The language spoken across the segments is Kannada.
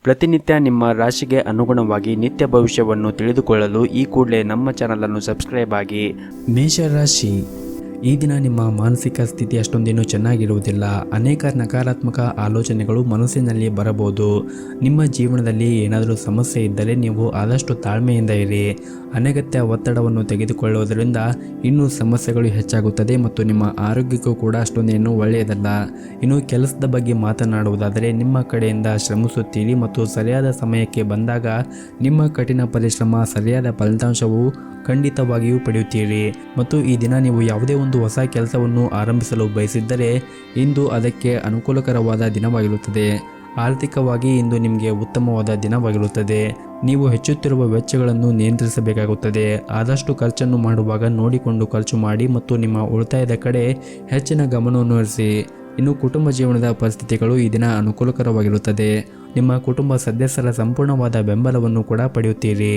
ಪ್ರತಿನಿತ್ಯ ನಿಮ್ಮ ರಾಶಿಗೆ ಅನುಗುಣವಾಗಿ ನಿತ್ಯ ಭವಿಷ್ಯವನ್ನು ತಿಳಿದುಕೊಳ್ಳಲು ಈ ಕೂಡಲೇ ನಮ್ಮ ಚಾನಲನ್ನು ಸಬ್ಸ್ಕ್ರೈಬ್ ಆಗಿ. ಮೇಷರಾಶಿ, ಈ ದಿನ ನಿಮ್ಮ ಮಾನಸಿಕ ಸ್ಥಿತಿ ಅಷ್ಟೊಂದೇನು ಚೆನ್ನಾಗಿರುವುದಿಲ್ಲ. ಅನೇಕ ನಕಾರಾತ್ಮಕ ಆಲೋಚನೆಗಳು ಮನಸ್ಸಿನಲ್ಲಿ ಬರಬಹುದು. ನಿಮ್ಮ ಜೀವನದಲ್ಲಿ ಏನಾದರೂ ಸಮಸ್ಯೆ ಇದ್ದರೆ ನೀವು ಆದಷ್ಟು ತಾಳ್ಮೆಯಿಂದ ಇರಿ. ಅನಗತ್ಯ ಒತ್ತಡವನ್ನು ತೆಗೆದುಕೊಳ್ಳುವುದರಿಂದ ಇನ್ನೂ ಸಮಸ್ಯೆಗಳು ಹೆಚ್ಚಾಗುತ್ತದೆ ಮತ್ತು ನಿಮ್ಮ ಆರೋಗ್ಯಕ್ಕೂ ಕೂಡ ಅಷ್ಟೊಂದೇನು ಒಳ್ಳೆಯದಲ್ಲ. ಇನ್ನು ಕೆಲಸದ ಬಗ್ಗೆ ಮಾತನಾಡುವುದಾದರೆ ನಿಮ್ಮ ಕಡೆಯಿಂದ ಶ್ರಮಿಸುತ್ತೀರಿ ಮತ್ತು ಸರಿಯಾದ ಸಮಯಕ್ಕೆ ಬಂದಾಗ ನಿಮ್ಮ ಕಠಿಣ ಪರಿಶ್ರಮ ಸರಿಯಾದ ಫಲಿತಾಂಶವು ಖಂಡಿತವಾಗಿಯೂ ಪಡೆಯುತ್ತೀರಿ. ಮತ್ತು ಈ ದಿನ ನೀವು ಯಾವುದೇ ಒಂದು ಹೊಸ ಕೆಲಸವನ್ನು ಆರಂಭಿಸಲು ಬಯಸಿದ್ದರೆ ಇಂದು ಅದಕ್ಕೆ ಅನುಕೂಲಕರವಾದ ದಿನವಾಗಿರುತ್ತದೆ. ಆರ್ಥಿಕವಾಗಿ ಇಂದು ನಿಮಗೆ ಉತ್ತಮವಾದ ದಿನವಾಗಿರುತ್ತದೆ. ನೀವು ಹೆಚ್ಚುತ್ತಿರುವ ವೆಚ್ಚಗಳನ್ನು ನಿಯಂತ್ರಿಸಬೇಕಾಗುತ್ತದೆ. ಆದಷ್ಟು ಖರ್ಚನ್ನು ಮಾಡುವಾಗ ನೋಡಿಕೊಂಡು ಖರ್ಚು ಮಾಡಿ ಮತ್ತು ನಿಮ್ಮ ಉಳಿತಾಯದ ಕಡೆ ಹೆಚ್ಚಿನ ಗಮನವನ್ನು ಹರಿಸಿ. ಇನ್ನು ಕುಟುಂಬ ಜೀವನದ ಪರಿಸ್ಥಿತಿಗಳು ಈ ದಿನ ಅನುಕೂಲಕರವಾಗಿರುತ್ತದೆ. ನಿಮ್ಮ ಕುಟುಂಬ ಸದಸ್ಯರ ಸಂಪೂರ್ಣವಾದ ಬೆಂಬಲವನ್ನು ಕೂಡ ಪಡೆಯುತ್ತೀರಿ.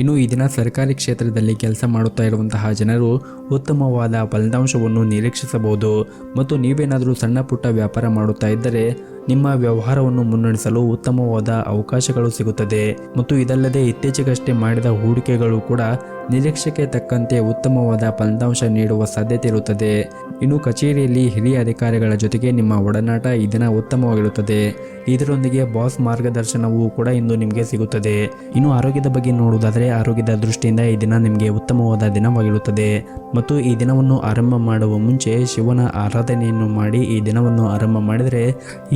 ಇನ್ನು ಈ ದಿನ ಸರ್ಕಾರಿ ಕ್ಷೇತ್ರದಲ್ಲಿ ಕೆಲಸ ಮಾಡುತ್ತಾ ಇರುವಂತಹ ಜನರು ಉತ್ತಮವಾದ ಫಲಿತಾಂಶವನ್ನು ನಿರೀಕ್ಷಿಸಬಹುದು. ಮತ್ತು ನೀವೇನಾದರೂ ಸಣ್ಣ ಪುಟ್ಟ ವ್ಯಾಪಾರ ಮಾಡುತ್ತಾ ಇದ್ದರೆ ನಿಮ್ಮ ವ್ಯವಹಾರವನ್ನು ಮುನ್ನಡೆಸಲು ಉತ್ತಮವಾದ ಅವಕಾಶಗಳು ಸಿಗುತ್ತದೆ. ಮತ್ತು ಇದಲ್ಲದೆ ಇತ್ತೀಚೆಗಷ್ಟೇ ಮಾಡಿದ ಹೂಡಿಕೆಗಳು ಕೂಡ ನಿರೀಕ್ಷೆಗೆ ತಕ್ಕಂತೆ ಉತ್ತಮವಾದ ಫಲಿತಾಂಶ ನೀಡುವ ಸಾಧ್ಯತೆ ಇರುತ್ತದೆ. ಇನ್ನು ಕಚೇರಿಯಲ್ಲಿ ಹಿರಿಯ ಅಧಿಕಾರಿಗಳ ಜೊತೆಗೆ ನಿಮ್ಮ ಒಡನಾಟ ಈ ದಿನ ಉತ್ತಮವಾಗಿರುತ್ತದೆ. ಇದರೊಂದಿಗೆ ಬಾಸ್ ಮಾರ್ಗದರ್ಶನವೂ ಕೂಡ ಇಂದು ನಿಮಗೆ ಸಿಗುತ್ತದೆ. ಇನ್ನು ಆರೋಗ್ಯದ ಬಗ್ಗೆ ನೋಡುವುದಾದರೆ ಆರೋಗ್ಯದ ದೃಷ್ಟಿಯಿಂದ ಈ ದಿನ ನಿಮಗೆ ಉತ್ತಮವಾದ ದಿನವಾಗಿರುತ್ತದೆ. ಮತ್ತು ಈ ದಿನವನ್ನು ಆರಂಭ ಮಾಡುವ ಮುಂಚೆ ಶಿವನ ಆರಾಧನೆಯನ್ನು ಮಾಡಿ ಈ ದಿನವನ್ನು ಆರಂಭ ಮಾಡಿದರೆ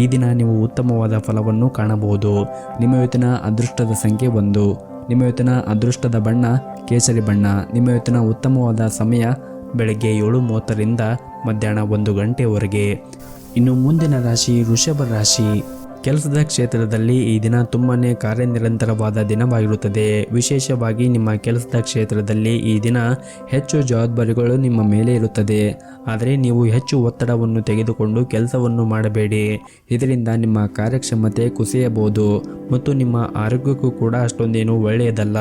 ಈ ದಿನ ನೀವು ಉತ್ತಮವಾದ ಫಲವನ್ನು ಕಾಣಬಹುದು. ನಿಮ್ಮ ಇವತ್ತಿನ ಅದೃಷ್ಟದ ಸಂಖ್ಯೆ 1. ನಿಮ್ಮ ಇವತ್ತಿನ ಅದೃಷ್ಟದ ಬಣ್ಣ ಕೇಸರಿ ಬಣ್ಣ. ನಿಮ್ಮ ಇವತ್ತಿನ ಉತ್ತಮವಾದ ಸಮಯ ಬೆಳಗ್ಗೆ 7:30ರಿಂದ ಮಧ್ಯಾಹ್ನ 1 ಗಂಟೆವರೆಗೆ. ಇನ್ನು ಮುಂದಿನ ರಾಶಿ ವೃಷಭ ರಾಶಿ. ಕೆಲಸದ ಕ್ಷೇತ್ರದಲ್ಲಿ ಈ ದಿನ ತುಂಬಾನೇ ಕಾರ್ಯನಿರಂತರವಾದ ದಿನವಾಗಿರುತ್ತದೆ. ವಿಶೇಷವಾಗಿ ನಿಮ್ಮ ಕೆಲಸದ ಕ್ಷೇತ್ರದಲ್ಲಿ ಈ ದಿನ ಹೆಚ್ಚು ಜವಾಬ್ದಾರಿಗಳು ನಿಮ್ಮ ಮೇಲೆ ಇರುತ್ತದೆ. ಆದರೆ ನೀವು ಹೆಚ್ಚು ಒತ್ತಡವನ್ನು ತೆಗೆದುಕೊಂಡು ಕೆಲಸವನ್ನು ಮಾಡಬೇಡಿ. ಇದರಿಂದ ನಿಮ್ಮ ಕಾರ್ಯಕ್ಷಮತೆ ಕುಸಿಯಬಹುದು ಮತ್ತು ನಿಮ್ಮ ಆರೋಗ್ಯಕ್ಕೂ ಕೂಡ ಅಷ್ಟೊಂದೇನು ಒಳ್ಳೆಯದಲ್ಲ.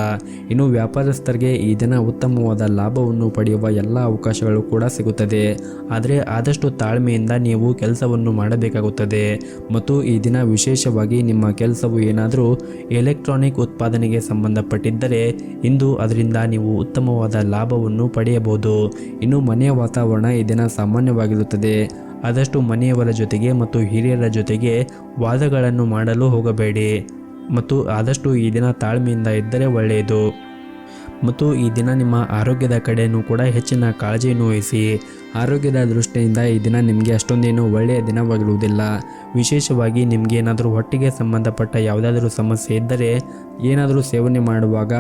ಇನ್ನು ವ್ಯಾಪಾರಸ್ಥರಿಗೆ ಈ ದಿನ ಉತ್ತಮವಾದ ಲಾಭವನ್ನು ಪಡೆಯುವ ಎಲ್ಲ ಅವಕಾಶಗಳು ಕೂಡ ಸಿಗುತ್ತದೆ. ಆದರೆ ಆದಷ್ಟು ತಾಳ್ಮೆಯಿಂದ ನೀವು ಕೆಲಸವನ್ನು ಮಾಡಬೇಕಾಗುತ್ತದೆ. ಮತ್ತು ಈ ದಿನ ವಿಶೇಷವಾಗಿ ನಿಮ್ಮ ಕೆಲಸವು ಏನಾದರೂ ಎಲೆಕ್ಟ್ರಾನಿಕ್ ಉತ್ಪಾದನೆಗೆ ಸಂಬಂಧಪಟ್ಟಿದ್ದರೆ ಇಂದು ಅದರಿಂದ ನೀವು ಉತ್ತಮವಾದ ಲಾಭವನ್ನು ಪಡೆಯಬಹುದು. ಇನ್ನು ಮನೆಯ ವಾತಾವರಣ ಈ ದಿನ ಸಾಮಾನ್ಯವಾಗಿರುತ್ತದೆ. ಆದಷ್ಟು ಮನೆಯವರ ಜೊತೆಗೆ ಮತ್ತು ಹಿರಿಯರ ಜೊತೆಗೆ ವಾದಗಳನ್ನು ಮಾಡಲು ಹೋಗಬೇಡಿ. ಮತ್ತು ಆದಷ್ಟು ಈ ದಿನ ತಾಳ್ಮೆಯಿಂದ ಇದ್ದರೆ ಒಳ್ಳೆಯದು. ಮತ್ತು ಈ ದಿನ ನಿಮ್ಮ ಆರೋಗ್ಯದ ಕಡೆಯೂ ಕೂಡ ಹೆಚ್ಚಿನ ಕಾಳಜಿಯನ್ನು ವಹಿಸಿ. ಆರೋಗ್ಯದ ದೃಷ್ಟಿಯಿಂದ ಈ ದಿನ ನಿಮಗೆ ಅಷ್ಟೊಂದೇನು ಒಳ್ಳೆಯ ದಿನವಾಗಿರುವುದಿಲ್ಲ. ವಿಶೇಷವಾಗಿ ನಿಮಗೆ ಏನಾದರೂ ಹೊಟ್ಟೆಗೆ ಸಂಬಂಧಪಟ್ಟ ಯಾವುದಾದ್ರೂ ಸಮಸ್ಯೆ ಇದ್ದರೆ ಏನಾದರೂ ಸೇವನೆ ಮಾಡುವಾಗ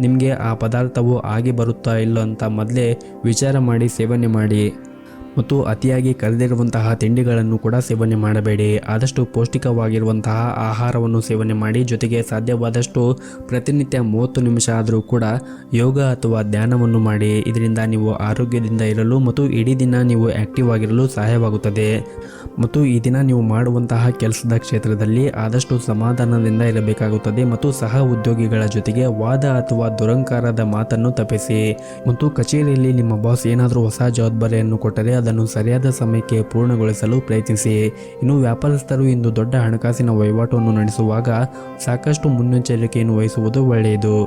ನಿಮಗೆ ಆ ಪದಾರ್ಥವು ಆಗಿ ಬರುತ್ತಾ ಇಲ್ಲ ಅಂತ ಮೊದಲೇ ವಿಚಾರ ಮಾಡಿ ಸೇವನೆ ಮಾಡಿ. ಮತ್ತು ಅತಿಯಾಗಿ ಕರೆದಿರುವಂತಹ ತಿಂಡಿಗಳನ್ನು ಕೂಡ ಸೇವನೆ ಮಾಡಬೇಡಿ. ಆದಷ್ಟು ಪೌಷ್ಟಿಕವಾಗಿರುವಂತಹ ಆಹಾರವನ್ನು ಸೇವನೆ ಮಾಡಿ. ಜೊತೆಗೆ ಸಾಧ್ಯವಾದಷ್ಟು ಪ್ರತಿನಿತ್ಯ 30 ನಿಮಿಷ ಆದರೂ ಕೂಡ ಯೋಗ ಅಥವಾ ಧ್ಯಾನವನ್ನು ಮಾಡಿ. ಇದರಿಂದ ನೀವು ಆರೋಗ್ಯದಿಂದ ಇರಲು ಮತ್ತು ಇಡೀ ದಿನ ನೀವು ಆ್ಯಕ್ಟಿವ್ ಆಗಿರಲು ಸಹಾಯವಾಗುತ್ತದೆ. ಮತ್ತು ಈ ದಿನ ನೀವು ಮಾಡುವಂತಹ ಕೆಲಸದ ಕ್ಷೇತ್ರದಲ್ಲಿ ಆದಷ್ಟು ಸಮಾಧಾನದಿಂದ ಇರಬೇಕಾಗುತ್ತದೆ. ಮತ್ತು ಸಹ ಉದ್ಯೋಗಿಗಳ ಜೊತೆಗೆ ವಾದ ಅಥವಾ ದುರಂಕಾರದ ಮಾತನ್ನು ತಪ್ಪಿಸಿ. ಮತ್ತು ಕಚೇರಿಯಲ್ಲಿ ನಿಮ್ಮ ಬಾಸ್ ಏನಾದರೂ ಹೊಸ ಜವಾಬ್ದಾರಿಯನ್ನು ಕೊಟ್ಟರೆ ಅದನ್ನು ಸರಿಯಾದ ಸಮಯಕ್ಕೆ ಪೂರ್ಣಗೊಳಿಸಲು ಪ್ರಯತ್ನಿಸಿ. ಇನ್ನು ವ್ಯಾಪಾರಸ್ಥರು ಇಂದು ದೊಡ್ಡ ಹಣಕಾಸಿನ ವಹಿವಾಟನ್ನು ನಡೆಸುವಾಗ ಸಾಕಷ್ಟು ಮುನ್ನೆಚ್ಚರಿಕೆಯನ್ನು ವಹಿಸುವುದು ಒಳ್ಳೆಯದು.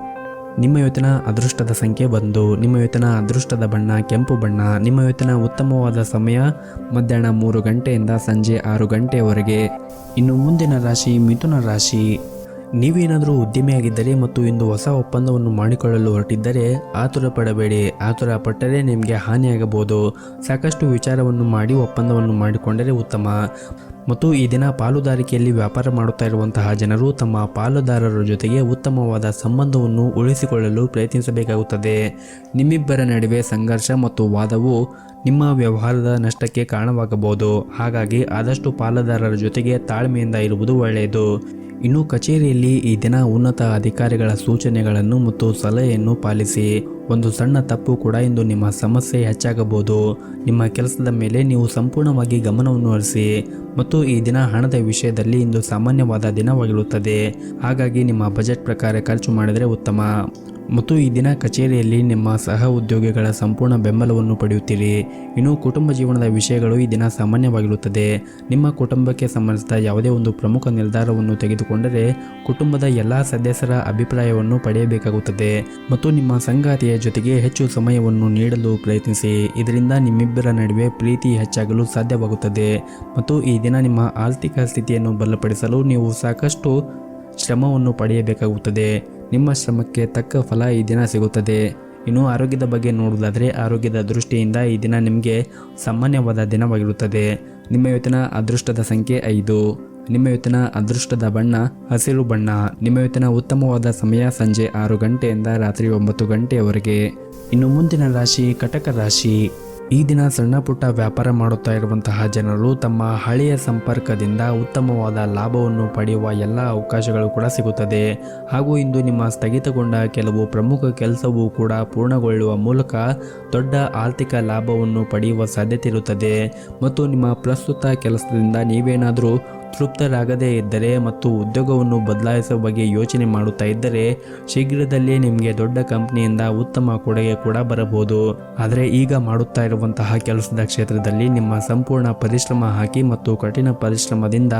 ನಿಮ್ಮ ಇವತ್ತಿನ ಅದೃಷ್ಟದ ಸಂಖ್ಯೆ 1. ನಿಮ್ಮ ಇವತ್ತಿನ ಅದೃಷ್ಟದ ಬಣ್ಣ ಕೆಂಪು ಬಣ್ಣ. ನಿಮ್ಮ ಇವತ್ತಿನ ಉತ್ತಮವಾದ ಸಮಯ ಮಧ್ಯಾಹ್ನ 3 ಗಂಟೆಯಿಂದ ಸಂಜೆ 6 ಗಂಟೆಯವರೆಗೆ. ಇನ್ನು ಮುಂದಿನ ರಾಶಿ ಮಿಥುನ ರಾಶಿ. ನೀವೇನಾದರೂ ಉದ್ಯಮಿಯಾಗಿದ್ದರೆ ಮತ್ತು ಇಂದು ಹೊಸ ಒಪ್ಪಂದವನ್ನು ಮಾಡಿಕೊಳ್ಳಲು ಹೊರಟಿದ್ದರೆ ಆತುರ ಪಡಬೇಡಿ. ಆತುರ ಪಟ್ಟರೆ ನಿಮಗೆ ಹಾನಿಯಾಗಬಹುದು. ಸಾಕಷ್ಟು ವಿಚಾರವನ್ನು ಮಾಡಿ ಒಪ್ಪಂದವನ್ನು ಮಾಡಿಕೊಂಡರೆ ಉತ್ತಮ. ಮತ್ತು ಈ ದಿನ ಪಾಲುದಾರಿಕೆಯಲ್ಲಿ ವ್ಯಾಪಾರ ಮಾಡುತ್ತಾ ಇರುವಂತಹ ಜನರು ತಮ್ಮ ಪಾಲುದಾರರ ಜೊತೆಗೆ ಉತ್ತಮವಾದ ಸಂಬಂಧವನ್ನು ಉಳಿಸಿಕೊಳ್ಳಲು ಪ್ರಯತ್ನಿಸಬೇಕಾಗುತ್ತದೆ. ನಿಮ್ಮಿಬ್ಬರ ನಡುವೆ ಸಂಘರ್ಷ ಮತ್ತು ವಾದವು ನಿಮ್ಮ ವ್ಯವಹಾರದ ನಷ್ಟಕ್ಕೆ ಕಾರಣವಾಗಬಹುದು. ಹಾಗಾಗಿ ಆದಷ್ಟು ಪಾಲುದಾರರ ಜೊತೆಗೆ ತಾಳ್ಮೆಯಿಂದ ಇರುವುದು ಒಳ್ಳೆಯದು. ಇನ್ನು ಕಚೇರಿಯಲ್ಲಿ ಈ ದಿನ ಉನ್ನತ ಅಧಿಕಾರಿಗಳ ಸೂಚನೆಗಳನ್ನು ಮತ್ತು ಸಲಹೆಯನ್ನು ಪಾಲಿಸಿ. ಒಂದು ಸಣ್ಣ ತಪ್ಪು ಕೂಡ ಇಂದು ನಿಮ್ಮ ಸಮಸ್ಯೆ ಹೆಚ್ಚಾಗಬಹುದು. ನಿಮ್ಮ ಕೆಲಸದ ಮೇಲೆ ನೀವು ಸಂಪೂರ್ಣವಾಗಿ ಗಮನವನ್ನು ಹರಿಸಿ. ಮತ್ತು ಈ ದಿನ ಹಣದ ವಿಷಯದಲ್ಲಿ ಇಂದು ಸಾಮಾನ್ಯವಾದ ದಿನವಾಗಿರುತ್ತದೆ. ಹಾಗಾಗಿ ನಿಮ್ಮ ಬಜೆಟ್ ಪ್ರಕಾರ ಖರ್ಚು ಮಾಡಿದರೆ ಉತ್ತಮ. ಮತ್ತು ಈ ದಿನ ಕಚೇರಿಯಲ್ಲಿ ನಿಮ್ಮ ಸಹ ಉದ್ಯೋಗಿಗಳ ಸಂಪೂರ್ಣ ಬೆಂಬಲವನ್ನು ಪಡೆಯುತ್ತೀರಿ. ಇನ್ನು ಕುಟುಂಬ ಜೀವನದ ವಿಷಯಗಳು ಈ ದಿನ ಸಾಮಾನ್ಯವಾಗಿರುತ್ತದೆ. ನಿಮ್ಮ ಕುಟುಂಬಕ್ಕೆ ಸಂಬಂಧಿಸಿದ ಯಾವುದೇ ಒಂದು ಪ್ರಮುಖ ನಿರ್ಧಾರವನ್ನು ತೆಗೆದುಕೊಂಡರೆ ಕುಟುಂಬದ ಎಲ್ಲ ಸದಸ್ಯರ ಅಭಿಪ್ರಾಯವನ್ನು ಪಡೆಯಬೇಕಾಗುತ್ತದೆ ಮತ್ತು ನಿಮ್ಮ ಸಂಗಾತಿಯ ಜೊತೆಗೆ ಹೆಚ್ಚು ಸಮಯವನ್ನು ನೀಡಲು ಪ್ರಯತ್ನಿಸಿ. ಇದರಿಂದ ನಿಮ್ಮಿಬ್ಬರ ನಡುವೆ ಪ್ರೀತಿ ಹೆಚ್ಚಾಗಲು ಸಾಧ್ಯವಾಗುತ್ತದೆ ಮತ್ತು ಈ ದಿನ ನಿಮ್ಮ ಆರ್ಥಿಕ ಸ್ಥಿತಿಯನ್ನು ಬಲಪಡಿಸಲು ನೀವು ಸಾಕಷ್ಟು ಶ್ರಮವನ್ನು ಪಡೆಯಬೇಕಾಗುತ್ತದೆ. ನಿಮ್ಮ ಶ್ರಮಕ್ಕೆ ತಕ್ಕ ಫಲ ಈ ದಿನ ಸಿಗುತ್ತದೆ. ಇನ್ನು ಆರೋಗ್ಯದ ಬಗ್ಗೆ ನೋಡುವುದಾದರೆ ಆರೋಗ್ಯದ ದೃಷ್ಟಿಯಿಂದ ಈ ದಿನ ನಿಮಗೆ ಸಾಮಾನ್ಯವಾದ ದಿನವಾಗಿರುತ್ತದೆ. ನಿಮ್ಮ ಇವತ್ತಿನ ಅದೃಷ್ಟದ ಸಂಖ್ಯೆ 5. ನಿಮ್ಮ ಇವತ್ತಿನ ಅದೃಷ್ಟದ ಬಣ್ಣ ಹಸಿರು ಬಣ್ಣ. ನಿಮ್ಮ ಇವತ್ತಿನ ಉತ್ತಮವಾದ ಸಮಯ ಸಂಜೆ 6 ಗಂಟೆಯಿಂದ ರಾತ್ರಿ 9 ಗಂಟೆಯವರೆಗೆ. ಇನ್ನು ಮುಂದಿನ ರಾಶಿ ಕಟಕ ರಾಶಿ. ಈ ದಿನ ಸಣ್ಣ ಪುಟ್ಟ ವ್ಯಾಪಾರ ಮಾಡುತ್ತಾ ಇರುವಂತಹ ಜನರು ತಮ್ಮ ಹಳೆಯ ಸಂಪರ್ಕದಿಂದ ಉತ್ತಮವಾದ ಲಾಭವನ್ನು ಪಡೆಯುವ ಎಲ್ಲ ಅವಕಾಶಗಳು ಕೂಡ ಸಿಗುತ್ತದೆ. ಹಾಗೂ ಇಂದು ನಿಮ್ಮ ಸ್ಥಗಿತಗೊಂಡ ಕೆಲವು ಪ್ರಮುಖ ಕೆಲಸವೂ ಕೂಡ ಪೂರ್ಣಗೊಳ್ಳುವ ಮೂಲಕ ದೊಡ್ಡ ಆರ್ಥಿಕ ಲಾಭವನ್ನು ಪಡೆಯುವ ಸಾಧ್ಯತೆ ಇರುತ್ತದೆ. ಮತ್ತು ನಿಮ್ಮ ಪ್ರಸ್ತುತ ಕೆಲಸದಿಂದ ನೀವೇನಾದರೂ ತೃಪ್ತರಾಗದೇ ಇದ್ದರೆ ಮತ್ತು ಉದ್ಯೋಗವನ್ನು ಬದಲಾಯಿಸುವ ಬಗ್ಗೆ ಯೋಚನೆ ಮಾಡುತ್ತಾ ಇದ್ದರೆ ಶೀಘ್ರದಲ್ಲೇ ನಿಮಗೆ ದೊಡ್ಡ ಕಂಪನಿಯಿಂದ ಉತ್ತಮ ಕೊಡುಗೆ ಕೂಡ ಬರಬಹುದು. ಆದರೆ ಈಗ ಮಾಡುತ್ತಾ ಇರುವಂತಹ ಕೆಲಸದ ಕ್ಷೇತ್ರದಲ್ಲಿ ನಿಮ್ಮ ಸಂಪೂರ್ಣ ಪರಿಶ್ರಮ ಹಾಕಿ ಮತ್ತು ಕಠಿಣ ಪರಿಶ್ರಮದಿಂದ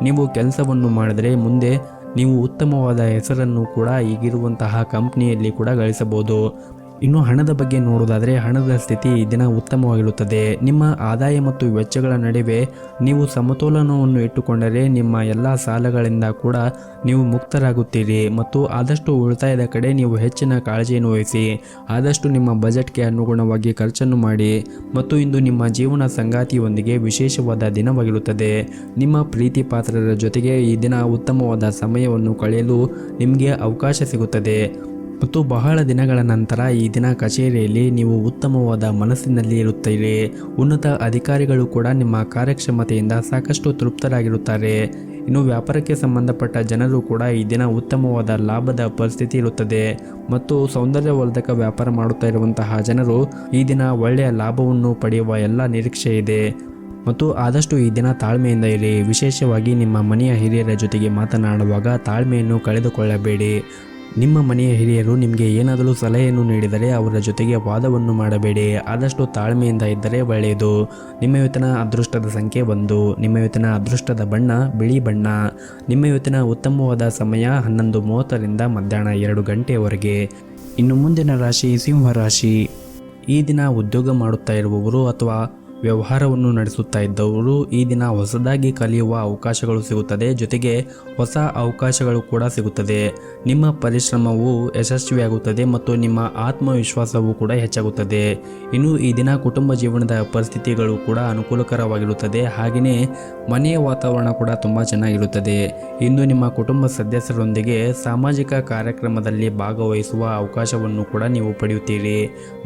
ನೀವು ಕೆಲಸವನ್ನು ಮಾಡಿದರೆ ಮುಂದೆ ನೀವು ಉತ್ತಮವಾದ ಹೆಸರನ್ನು ಕೂಡ ಈಗಿರುವಂತಹ ಕಂಪನಿಯಲ್ಲಿ ಕೂಡ ಗಳಿಸಬಹುದು. ಇನ್ನು ಹಣದ ಬಗ್ಗೆ ನೋಡುವುದಾದರೆ ಹಣದ ಸ್ಥಿತಿ ಈ ದಿನ ಉತ್ತಮವಾಗಿರುತ್ತದೆ. ನಿಮ್ಮ ಆದಾಯ ಮತ್ತು ವೆಚ್ಚಗಳ ನಡುವೆ ನೀವು ಸಮತೋಲನವನ್ನು ಇಟ್ಟುಕೊಂಡರೆ ನಿಮ್ಮ ಎಲ್ಲ ಸಾಲಗಳಿಂದ ಕೂಡ ನೀವು ಮುಕ್ತರಾಗುತ್ತೀರಿ ಮತ್ತು ಆದಷ್ಟು ಉಳಿತಾಯದ ಕಡೆ ನೀವು ಹೆಚ್ಚಿನ ಕಾಳಜಿಯನ್ನು ವಹಿಸಿ. ಆದಷ್ಟು ನಿಮ್ಮ ಬಜೆಟ್ಗೆ ಅನುಗುಣವಾಗಿ ಖರ್ಚನ್ನು ಮಾಡಿ. ಮತ್ತು ಇಂದು ನಿಮ್ಮ ಜೀವನ ಸಂಗಾತಿಯೊಂದಿಗೆ ವಿಶೇಷವಾದ ದಿನವಾಗಿರುತ್ತದೆ. ನಿಮ್ಮ ಪ್ರೀತಿ ಪಾತ್ರರ ಜೊತೆಗೆ ಈ ದಿನ ಉತ್ತಮವಾದ ಸಮಯವನ್ನು ಕಳೆಯಲು ನಿಮಗೆ ಅವಕಾಶ ಸಿಗುತ್ತದೆ. ಮತ್ತು ಬಹಳ ದಿನಗಳ ನಂತರ ಈ ದಿನ ಕಚೇರಿಯಲ್ಲಿ ನೀವು ಉತ್ತಮವಾದ ಮನಸ್ಸಿನಲ್ಲಿ ಇರುತ್ತೀರಿ. ಉನ್ನತ ಅಧಿಕಾರಿಗಳು ಕೂಡ ನಿಮ್ಮ ಕಾರ್ಯಕ್ಷಮತೆಯಿಂದ ಸಾಕಷ್ಟು ತೃಪ್ತರಾಗಿರುತ್ತಾರೆ. ಇನ್ನು ವ್ಯಾಪಾರಕ್ಕೆ ಸಂಬಂಧಪಟ್ಟ ಜನರು ಕೂಡ ಈ ದಿನ ಉತ್ತಮವಾದ ಲಾಭದ ಪರಿಸ್ಥಿತಿ ಇರುತ್ತದೆ. ಮತ್ತು ಸೌಂದರ್ಯವರ್ಧಕ ವ್ಯಾಪಾರ ಮಾಡುತ್ತಾ ಇರುವಂತಹ ಜನರು ಈ ದಿನ ಒಳ್ಳೆಯ ಲಾಭವನ್ನು ಪಡೆಯುವ ಎಲ್ಲ ನಿರೀಕ್ಷೆ ಇದೆ. ಮತ್ತು ಆದಷ್ಟು ಈ ದಿನ ತಾಳ್ಮೆಯಿಂದ ಇರಿ. ವಿಶೇಷವಾಗಿ ನಿಮ್ಮ ಮನೆಯ ಹಿರಿಯರ ಜೊತೆಗೆ ಮಾತನಾಡುವಾಗ ತಾಳ್ಮೆಯನ್ನು ಕಳೆದುಕೊಳ್ಳಬೇಡಿ. ನಿಮ್ಮ ಮನೆಯ ಹಿರಿಯರು ನಿಮಗೆ ಏನಾದರೂ ಸಲಹೆಯನ್ನು ನೀಡಿದರೆ ಅವರ ಜೊತೆಗೆ ವಾದವನ್ನು ಮಾಡಬೇಡಿ. ಆದಷ್ಟು ತಾಳ್ಮೆಯಿಂದ ಇದ್ದರೆ ಒಳ್ಳೆಯದು. ನಿಮ್ಮ ಇವತ್ತಿನ ಅದೃಷ್ಟದ ಸಂಖ್ಯೆ 1. ನಿಮ್ಮ ಇವತ್ತಿನ ಅದೃಷ್ಟದ ಬಣ್ಣ ಬಿಳಿ ಬಣ್ಣ. ನಿಮ್ಮ ಇವತ್ತಿನ ಉತ್ತಮವಾದ ಸಮಯ 11:30ರಿಂದ ಮಧ್ಯಾಹ್ನ 2 ಗಂಟೆಯವರೆಗೆ. ಇನ್ನು ಮುಂದಿನ ರಾಶಿ ಸಿಂಹ ರಾಶಿ. ಈ ದಿನ ಉದ್ಯೋಗ ಮಾಡುತ್ತಾ ಇರುವವರು ಅಥವಾ ವ್ಯವಹಾರವನ್ನು ನಡೆಸುತ್ತಾ ಇದ್ದವರು ಈ ದಿನ ಹೊಸದಾಗಿ ಕಲಿಯುವ ಅವಕಾಶಗಳು ಸಿಗುತ್ತದೆ. ಜೊತೆಗೆ ಹೊಸ ಅವಕಾಶಗಳು ಕೂಡ ಸಿಗುತ್ತದೆ. ನಿಮ್ಮ ಪರಿಶ್ರಮವು ಯಶಸ್ವಿಯಾಗುತ್ತದೆ ಮತ್ತು ನಿಮ್ಮ ಆತ್ಮವಿಶ್ವಾಸವೂ ಕೂಡ ಹೆಚ್ಚಾಗುತ್ತದೆ. ಇನ್ನು ಈ ದಿನ ಕುಟುಂಬ ಜೀವನದ ಪರಿಸ್ಥಿತಿಗಳು ಕೂಡ ಅನುಕೂಲಕರವಾಗಿರುತ್ತದೆ. ಹಾಗೆಯೇ ಮನೆಯ ವಾತಾವರಣ ಕೂಡ ತುಂಬ ಚೆನ್ನಾಗಿರುತ್ತದೆ. ಇಂದು ನಿಮ್ಮ ಕುಟುಂಬ ಸದಸ್ಯರೊಂದಿಗೆ ಸಾಮಾಜಿಕ ಕಾರ್ಯಕ್ರಮದಲ್ಲಿ ಭಾಗವಹಿಸುವ ಅವಕಾಶವನ್ನು ಕೂಡ ನೀವು ಪಡೆಯುತ್ತೀರಿ.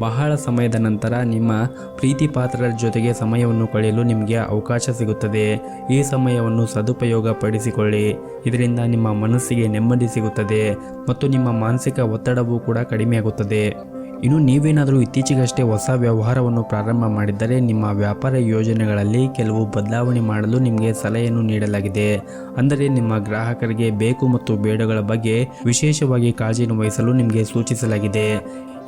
ಬಹಳ ಸಮಯದ ನಂತರ ನಿಮ್ಮ ಪ್ರೀತಿ ಪಾತ್ರರ ಜೊತೆಗೆ ಸಮಯವನ್ನು ಕಳೆಯಲು ನಿಮಗೆ ಅವಕಾಶ ಸಿಗುತ್ತದೆ. ಈ ಸಮಯವನ್ನು ಸದುಪಯೋಗ ಪಡಿಸಿಕೊಳ್ಳಿ. ಇದರಿಂದ ನಿಮ್ಮ ಮನಸ್ಸಿಗೆ ನೆಮ್ಮದಿ ಸಿಗುತ್ತದೆ ಮತ್ತು ನಿಮ್ಮ ಮಾನಸಿಕ ಒತ್ತಡವೂ ಕೂಡ ಕಡಿಮೆಯಾಗುತ್ತದೆ. ಇನ್ನು ನೀವೇನಾದರೂ ಇತ್ತೀಚೆಗಷ್ಟೇ ಹೊಸ ವ್ಯವಹಾರವನ್ನು ಪ್ರಾರಂಭ ಮಾಡಿದ್ದರೆ ನಿಮ್ಮ ವ್ಯಾಪಾರ ಯೋಜನೆಗಳಲ್ಲಿ ಕೆಲವು ಬದಲಾವಣೆ ಮಾಡಲು ನಿಮಗೆ ಸಲಹೆಯನ್ನು ನೀಡಲಾಗಿದೆ. ಅಂದರೆ ನಿಮ್ಮ ಗ್ರಾಹಕರಿಗೆ ಬೇಕು ಮತ್ತು ಬೇಡಗಳ ಬಗ್ಗೆ ವಿಶೇಷವಾಗಿ ಕಾಳಜಿಯನ್ನು ವಹಿಸಲು ನಿಮಗೆ ಸೂಚಿಸಲಾಗಿದೆ.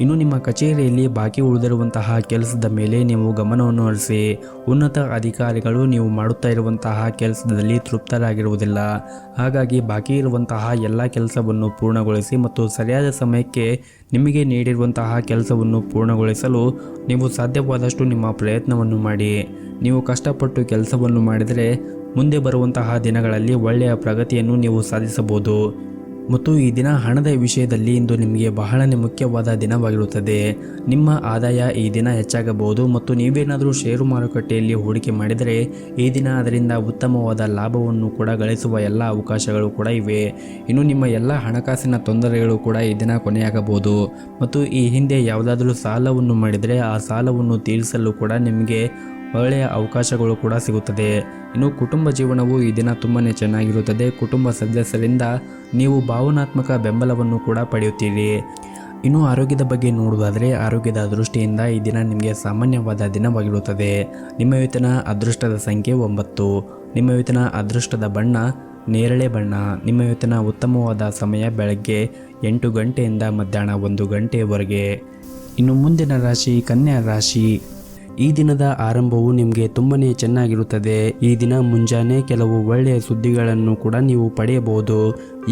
ಇನ್ನು ನಿಮ್ಮ ಕಚೇರಿಯಲ್ಲಿ ಬಾಕಿ ಉಳಿದಿರುವಂತಹ ಕೆಲಸದ ಮೇಲೆ ನೀವು ಗಮನವನ್ನು ಹರಿಸಿ. ಉನ್ನತ ಅಧಿಕಾರಿಗಳು ನೀವು ಮಾಡುತ್ತಾ ಇರುವಂತಹ ಕೆಲಸದಲ್ಲಿ ತೃಪ್ತರಾಗಿರುವುದಿಲ್ಲ. ಹಾಗಾಗಿ ಬಾಕಿ ಇರುವಂತಹ ಎಲ್ಲ ಕೆಲಸವನ್ನು ಪೂರ್ಣಗೊಳಿಸಿ ಮತ್ತು ಸರಿಯಾದ ಸಮಯಕ್ಕೆ ನಿಮಗೆ ನೀಡಿರುವಂತಹ ಕೆಲಸವನ್ನು ಪೂರ್ಣಗೊಳಿಸಲು ನೀವು ಸಾಧ್ಯವಾದಷ್ಟು ನಿಮ್ಮ ಪ್ರಯತ್ನವನ್ನು ಮಾಡಿ. ನೀವು ಕಷ್ಟಪಟ್ಟು ಕೆಲಸವನ್ನು ಮಾಡಿದರೆ ಮುಂದೆ ಬರುವಂತಹ ದಿನಗಳಲ್ಲಿ ಒಳ್ಳೆಯ ಪ್ರಗತಿಯನ್ನು ನೀವು ಸಾಧಿಸಬಹುದು. ಮತ್ತು ಈ ದಿನ ಹಣದ ವಿಷಯದಲ್ಲಿ ಇಂದು ನಿಮಗೆ ಬಹಳನೇ ಮುಖ್ಯವಾದ ದಿನವಾಗಿರುತ್ತದೆ. ನಿಮ್ಮ ಆದಾಯ ಈ ದಿನ ಹೆಚ್ಚಾಗಬಹುದು ಮತ್ತು ನೀವೇನಾದರೂ ಷೇರು ಮಾರುಕಟ್ಟೆಯಲ್ಲಿ ಹೂಡಿಕೆ ಮಾಡಿದರೆ ಈ ದಿನ ಅದರಿಂದ ಉತ್ತಮವಾದ ಲಾಭವನ್ನು ಕೂಡ ಗಳಿಸುವ ಎಲ್ಲ ಅವಕಾಶಗಳು ಕೂಡ ಇವೆ. ಇನ್ನು ನಿಮ್ಮ ಎಲ್ಲ ಹಣಕಾಸಿನ ತೊಂದರೆಗಳು ಕೂಡ ಈ ದಿನ ಕೊನೆಯಾಗಬಹುದು. ಮತ್ತು ಈ ಹಿಂದೆ ಯಾವುದಾದರೂ ಸಾಲವನ್ನು ಮಾಡಿದರೆ ಆ ಸಾಲವನ್ನು ತೀರಿಸಲು ಕೂಡ ನಿಮಗೆ ಒಳ್ಳೆಯ ಅವಕಾಶಗಳು ಕೂಡ ಸಿಗುತ್ತದೆ. ಇನ್ನು ಕುಟುಂಬ ಜೀವನವು ಈ ದಿನ ತುಂಬಾ ಚೆನ್ನಾಗಿರುತ್ತದೆ. ಕುಟುಂಬ ಸದಸ್ಯರಿಂದ ನೀವು ಭಾವನಾತ್ಮಕ ಬೆಂಬಲವನ್ನು ಕೂಡ ಪಡೆಯುತ್ತೀರಿ. ಇನ್ನು ಆರೋಗ್ಯದ ಬಗ್ಗೆ ನೋಡುವುದಾದರೆ ಆರೋಗ್ಯದ ದೃಷ್ಟಿಯಿಂದ ಈ ದಿನ ನಿಮಗೆ ಸಾಮಾನ್ಯವಾದ ದಿನವಾಗಿರುತ್ತದೆ. ನಿಮ್ಮ ಇವತ್ತಿನ ಅದೃಷ್ಟದ ಸಂಖ್ಯೆ 9. ನಿಮ್ಮ ಇವತ್ತಿನ ಅದೃಷ್ಟದ ಬಣ್ಣ ನೇರಳೆ ಬಣ್ಣ. ನಿಮ್ಮ ಇವತ್ತಿನ ಉತ್ತಮವಾದ ಸಮಯ ಬೆಳಗ್ಗೆ 8 ಗಂಟೆಯಿಂದ ಮಧ್ಯಾಹ್ನ 1 ಗಂಟೆಯವರೆಗೆ. ಇನ್ನು ಮುಂದಿನ ರಾಶಿ ಕನ್ಯಾ ರಾಶಿ. ಈ ದಿನದ ಆರಂಭವು ನಿಮಗೆ ತುಂಬನೇ ಚೆನ್ನಾಗಿರುತ್ತದೆ. ಈ ದಿನ ಮುಂಜಾನೆ ಕೆಲವು ಒಳ್ಳೆಯ ಸುದ್ದಿಗಳನ್ನು ಕೂಡ ನೀವು ಪಡೆಯಬಹುದು.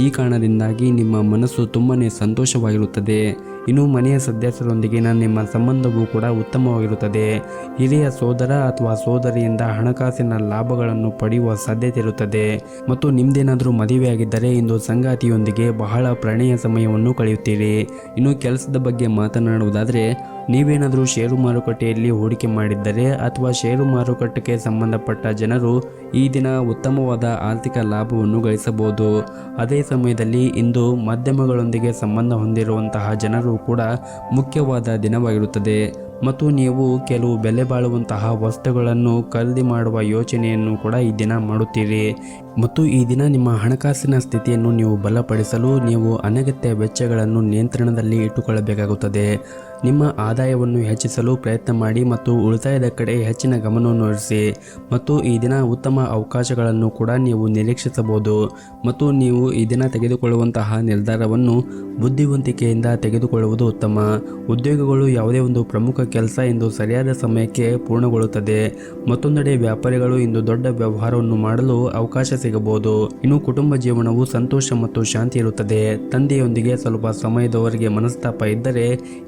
ಈ ಕಾರಣದಿಂದಾಗಿ ನಿಮ್ಮ ಮನಸ್ಸು ತುಂಬನೇ ಸಂತೋಷವಾಗಿರುತ್ತದೆ. ಇನ್ನು ಮನೆಯ ಸದಸ್ಯರೊಂದಿಗಿನ ನಿಮ್ಮ ಸಂಬಂಧವೂ ಕೂಡ ಉತ್ತಮವಾಗಿರುತ್ತದೆ. ಹಿರಿಯ ಸೋದರ ಅಥವಾ ಸೋದರಿಯಿಂದ ಹಣಕಾಸಿನ ಲಾಭಗಳನ್ನು ಪಡೆಯುವ ಸಾಧ್ಯತೆ ಇರುತ್ತದೆ. ಮತ್ತು ನಿಮ್ದೇನಾದರೂ ಮದುವೆಯಾಗಿದ್ದರೆ ಇಂದು ಸಂಗಾತಿಯೊಂದಿಗೆ ಬಹಳ ಪ್ರಣಯ ಸಮಯವನ್ನು ಕಳೆಯುತ್ತೀರಿ. ಇನ್ನು ಕೆಲಸದ ಬಗ್ಗೆ ಮಾತನಾಡುವುದಾದರೆ, ನೀವೇನಾದರೂ ಷೇರು ಮಾರುಕಟ್ಟೆಯಲ್ಲಿ ಹೂಡಿಕೆ ಮಾಡಿದ್ದರೆ ಅಥವಾ ಷೇರು ಮಾರುಕಟ್ಟೆಗೆ ಸಂಬಂಧಪಟ್ಟ ಜನರು ಈ ದಿನ ಉತ್ತಮವಾದ ಆರ್ಥಿಕ ಲಾಭವನ್ನು ಗಳಿಸಬಹುದು. ಅದೇ ಸಮಯದಲ್ಲಿ ಇಂದು ಮಾಧ್ಯಮಗಳೊಂದಿಗೆ ಸಂಬಂಧ ಹೊಂದಿರುವಂತಹ ಜನರು ಕೂಡ ಮುಖ್ಯವಾದ ದಿನವಾಗಿರುತ್ತದೆ. ಮತ್ತು ನೀವು ಕೆಲವು ಬೆಲೆ ಬಾಳುವಂತಹ ವಸ್ತುಗಳನ್ನು ಖರೀದಿ ಮಾಡುವ ಯೋಚನೆಯನ್ನು ಕೂಡ ಈ ದಿನ ಮಾಡುತ್ತೀರಿ. ಮತ್ತು ಈ ದಿನ ನಿಮ್ಮ ಹಣಕಾಸಿನ ಸ್ಥಿತಿಯನ್ನು ನೀವು ಬಲಪಡಿಸಲು ನೀವು ಅನಗತ್ಯ ವೆಚ್ಚಗಳನ್ನು ನಿಯಂತ್ರಣದಲ್ಲಿ ಇಟ್ಟುಕೊಳ್ಳಬೇಕಾಗುತ್ತದೆ. ನಿಮ್ಮ ಆದಾಯವನ್ನು ಹೆಚ್ಚಿಸಲು ಪ್ರಯತ್ನ ಮಾಡಿ ಮತ್ತು ಉಳಿತಾಯದ ಕಡೆ ಹೆಚ್ಚಿನ ಗಮನವನ್ನು ಹರಿಸಿ. ಮತ್ತು ಈ ದಿನ ಉತ್ತಮ ಅವಕಾಶಗಳನ್ನು ಕೂಡ ನೀವು ನಿರೀಕ್ಷಿಸಬಹುದು. ಮತ್ತು ನೀವು ಈ ದಿನ ತೆಗೆದುಕೊಳ್ಳುವಂತಹ ನಿರ್ಧಾರವನ್ನು ಬುದ್ಧಿವಂತಿಕೆಯಿಂದ ತೆಗೆದುಕೊಳ್ಳುವುದು ಉತ್ತಮ. ಉದ್ಯೋಗಗಳು ಯಾವುದೇ ಒಂದು ಪ್ರಮುಖ ಕೆಲಸ ಇಂದು ಸರಿಯಾದ ಸಮಯಕ್ಕೆ ಪೂರ್ಣಗೊಳ್ಳುತ್ತದೆ. ಮತ್ತೊಂದೆಡೆ ವ್ಯಾಪಾರಿಗಳು ಇಂದು ದೊಡ್ಡ ವ್ಯವಹಾರವನ್ನು ಮಾಡಲು ಅವಕಾಶ ಸಿಗಬಹುದು. ಇನ್ನು ಕುಟುಂಬ ಜೀವನವು ಸಂತೋಷ ಮತ್ತು ಶಾಂತಿ ಇರುತ್ತದೆ. ತಂದೆಯೊಂದಿಗೆ ಸ್ವಲ್ಪ ಸಮಯದವರೆಗೆ ಮನಸ್ತಾಪ ಇದ್ದರೆ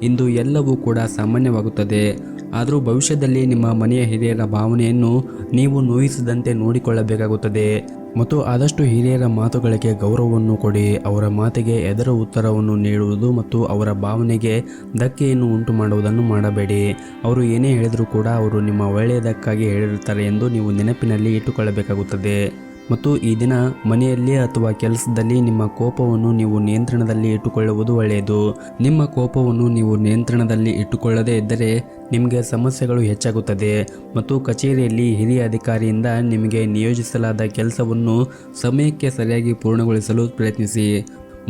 ಇಂದು ಎಲ್ಲವೂ ಕೂಡ ಸಾಮಾನ್ಯವಾಗುತ್ತದೆ. ಆದರೂ ಭವಿಷ್ಯದಲ್ಲಿ ನಿಮ್ಮ ಮನೆಯ ಹಿರಿಯರ ಭಾವನೆಯನ್ನು ನೀವು ನೋಯಿಸದಂತೆ ನೋಡಿಕೊಳ್ಳಬೇಕಾಗುತ್ತದೆ. ಮತ್ತು ಆದಷ್ಟು ಹಿರಿಯರ ಮಾತುಗಳಿಗೆ ಗೌರವವನ್ನು ಕೊಡಿ. ಅವರ ಮಾತಿಗೆ ಎದುರು ಉತ್ತರವನ್ನು ನೀಡುವುದು ಮತ್ತು ಅವರ ಭಾವನೆಗೆ ಧಕ್ಕೆಯನ್ನು ಉಂಟು ಮಾಡುವುದನ್ನು ಮಾಡಬೇಡಿ. ಅವರು ಏನೇ ಹೇಳಿದರೂ ಕೂಡ ಅವರು ನಿಮ್ಮ ಒಳ್ಳೆಯದಕ್ಕಾಗಿ ಹೇಳಿರುತ್ತಾರೆ ಎಂದು ನೀವು ನೆನಪಿನಲ್ಲಿ ಇಟ್ಟುಕೊಳ್ಳಬೇಕಾಗುತ್ತದೆ. ಮತ್ತು ಈ ದಿನ ಮನೆಯಲ್ಲಿ ಅಥವಾ ಕೆಲಸದಲ್ಲಿ ನಿಮ್ಮ ಕೋಪವನ್ನು ನೀವು ನಿಯಂತ್ರಣದಲ್ಲಿ ಇಟ್ಟುಕೊಳ್ಳುವುದು ಒಳ್ಳೆಯದು. ನಿಮ್ಮ ಕೋಪವನ್ನು ನೀವು ನಿಯಂತ್ರಣದಲ್ಲಿ ಇಟ್ಟುಕೊಳ್ಳದೇ ಇದ್ದರೆ ನಿಮಗೆ ಸಮಸ್ಯೆಗಳು ಹೆಚ್ಚಾಗುತ್ತದೆ. ಮತ್ತು ಕಚೇರಿಯಲ್ಲಿ ಹಿರಿಯ ಅಧಿಕಾರಿಯಿಂದ ನಿಮಗೆ ನಿಯೋಜಿಸಲಾದ ಕೆಲಸವನ್ನು ಸಮಯಕ್ಕೆ ಸರಿಯಾಗಿ ಪೂರ್ಣಗೊಳಿಸಲು ಪ್ರಯತ್ನಿಸಿ.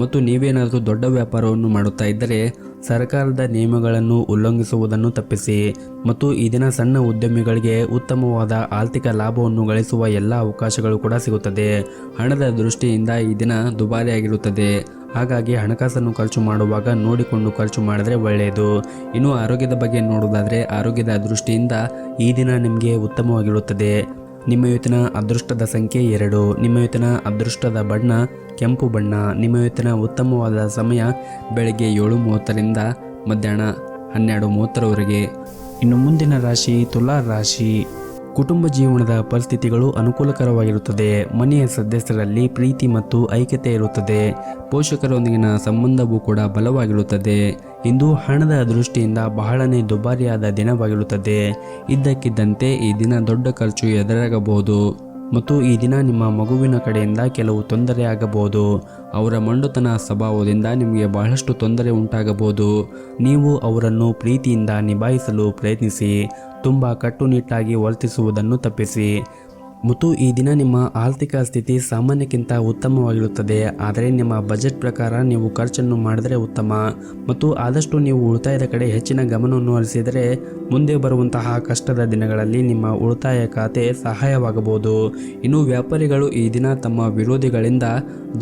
ಮತ್ತು ನೀವೇನಾದರೂ ದೊಡ್ಡ ವ್ಯಾಪಾರವನ್ನು ಮಾಡುತ್ತಾ ಇದ್ದರೆ ಸರ್ಕಾರದ ನಿಯಮಗಳನ್ನು ಉಲ್ಲಂಘಿಸುವುದನ್ನು ತಪ್ಪಿಸಿ. ಮತ್ತು ಈ ದಿನ ಸಣ್ಣ ಉದ್ಯಮಿಗಳಿಗೆ ಉತ್ತಮವಾದ ಆರ್ಥಿಕ ಲಾಭವನ್ನು ಗಳಿಸುವ ಎಲ್ಲ ಅವಕಾಶಗಳು ಕೂಡ ಸಿಗುತ್ತದೆ. ಹಣದ ದೃಷ್ಟಿಯಿಂದ ಈ ದಿನ ದುಬಾರಿಯಾಗಿರುತ್ತದೆ. ಹಾಗಾಗಿ ಹಣಕಾಸನ್ನು ಖರ್ಚು ಮಾಡುವಾಗ ನೋಡಿಕೊಂಡು ಖರ್ಚು ಮಾಡಿದರೆ ಒಳ್ಳೆಯದು. ಇನ್ನು ಆರೋಗ್ಯದ ಬಗ್ಗೆ ನೋಡುವುದಾದರೆ, ಆರೋಗ್ಯದ ದೃಷ್ಟಿಯಿಂದ ಈ ದಿನ ನಿಮಗೆ ಉತ್ತಮವಾಗಿರುತ್ತದೆ. ನಿಮ್ಮ ಇವತ್ತಿನ ಅದೃಷ್ಟದ ಸಂಖ್ಯೆ 2. ನಿಮ್ಮ ಇವತ್ತಿನ ಅದೃಷ್ಟದ ಬಣ್ಣ ಕೆಂಪು ಬಣ್ಣ. ನಿಮ್ಮ ಇವತ್ತಿನ ಉತ್ತಮವಾದ ಸಮಯ ಬೆಳಗ್ಗೆ 7:30ರಿಂದ ಮಧ್ಯಾಹ್ನ 12:30ರವರೆಗೆ. ಇನ್ನು ಮುಂದಿನ ರಾಶಿ ತುಲಾ ರಾಶಿ. ಕುಟುಂಬ ಜೀವನದ ಪರಿಸ್ಥಿತಿಗಳು ಅನುಕೂಲಕರವಾಗಿರುತ್ತದೆ. ಮನೆಯ ಸದಸ್ಯರಲ್ಲಿ ಪ್ರೀತಿ ಮತ್ತು ಐಕ್ಯತೆ ಇರುತ್ತದೆ. ಪೋಷಕರೊಂದಿಗಿನ ಸಂಬಂಧವೂ ಕೂಡ ಬಲವಾಗಿರುತ್ತದೆ. ಇಂದು ಹಣದ ದೃಷ್ಟಿಯಿಂದ ಬಹಳನೇ ದುಬಾರಿಯಾದ ದಿನವಾಗಿರುತ್ತದೆ. ಇದ್ದಕ್ಕಿದ್ದಂತೆ ಈ ದಿನ ದೊಡ್ಡ ಖರ್ಚು ಎದುರಾಗಬಹುದು. ಮತ್ತು ಈ ದಿನ ನಿಮ್ಮ ಮಗುವಿನ ಕಡೆಯಿಂದ ಕೆಲವು ತೊಂದರೆ ಆಗಬಹುದು. ಅವರ ಮಂಡುತನ ಸ್ವಭಾವದಿಂದ ನಿಮಗೆ ಬಹಳಷ್ಟು ತೊಂದರೆ ಉಂಟಾಗಬಹುದು. ನೀವು ಅವರನ್ನು ಪ್ರೀತಿಯಿಂದ ನಿಭಾಯಿಸಲು ಪ್ರಯತ್ನಿಸಿ. ತುಂಬ ಕಟ್ಟುನಿಟ್ಟಾಗಿ ವರ್ತಿಸುವುದನ್ನು ತಪ್ಪಿಸಿ. ಮತ್ತು ಈ ದಿನ ನಿಮ್ಮ ಆರ್ಥಿಕ ಸ್ಥಿತಿ ಸಾಮಾನ್ಯಕ್ಕಿಂತ ಉತ್ತಮವಾಗಿರುತ್ತದೆ. ಆದರೆ ನಿಮ್ಮ ಬಜೆಟ್ ಪ್ರಕಾರ ನೀವು ಖರ್ಚನ್ನು ಮಾಡಿದರೆ ಉತ್ತಮ. ಮತ್ತು ಆದಷ್ಟು ನೀವು ಉಳಿತಾಯದ ಕಡೆ ಹೆಚ್ಚಿನ ಗಮನವನ್ನು ಹರಿಸಿದರೆ ಮುಂದೆ ಬರುವಂತಹ ಕಷ್ಟದ ದಿನಗಳಲ್ಲಿ ನಿಮ್ಮ ಉಳಿತಾಯ ಖಾತೆ ಸಹಾಯವಾಗಬಹುದು. ಇನ್ನು ವ್ಯಾಪಾರಿಗಳು ಈ ದಿನ ತಮ್ಮ ವಿರೋಧಿಗಳಿಂದ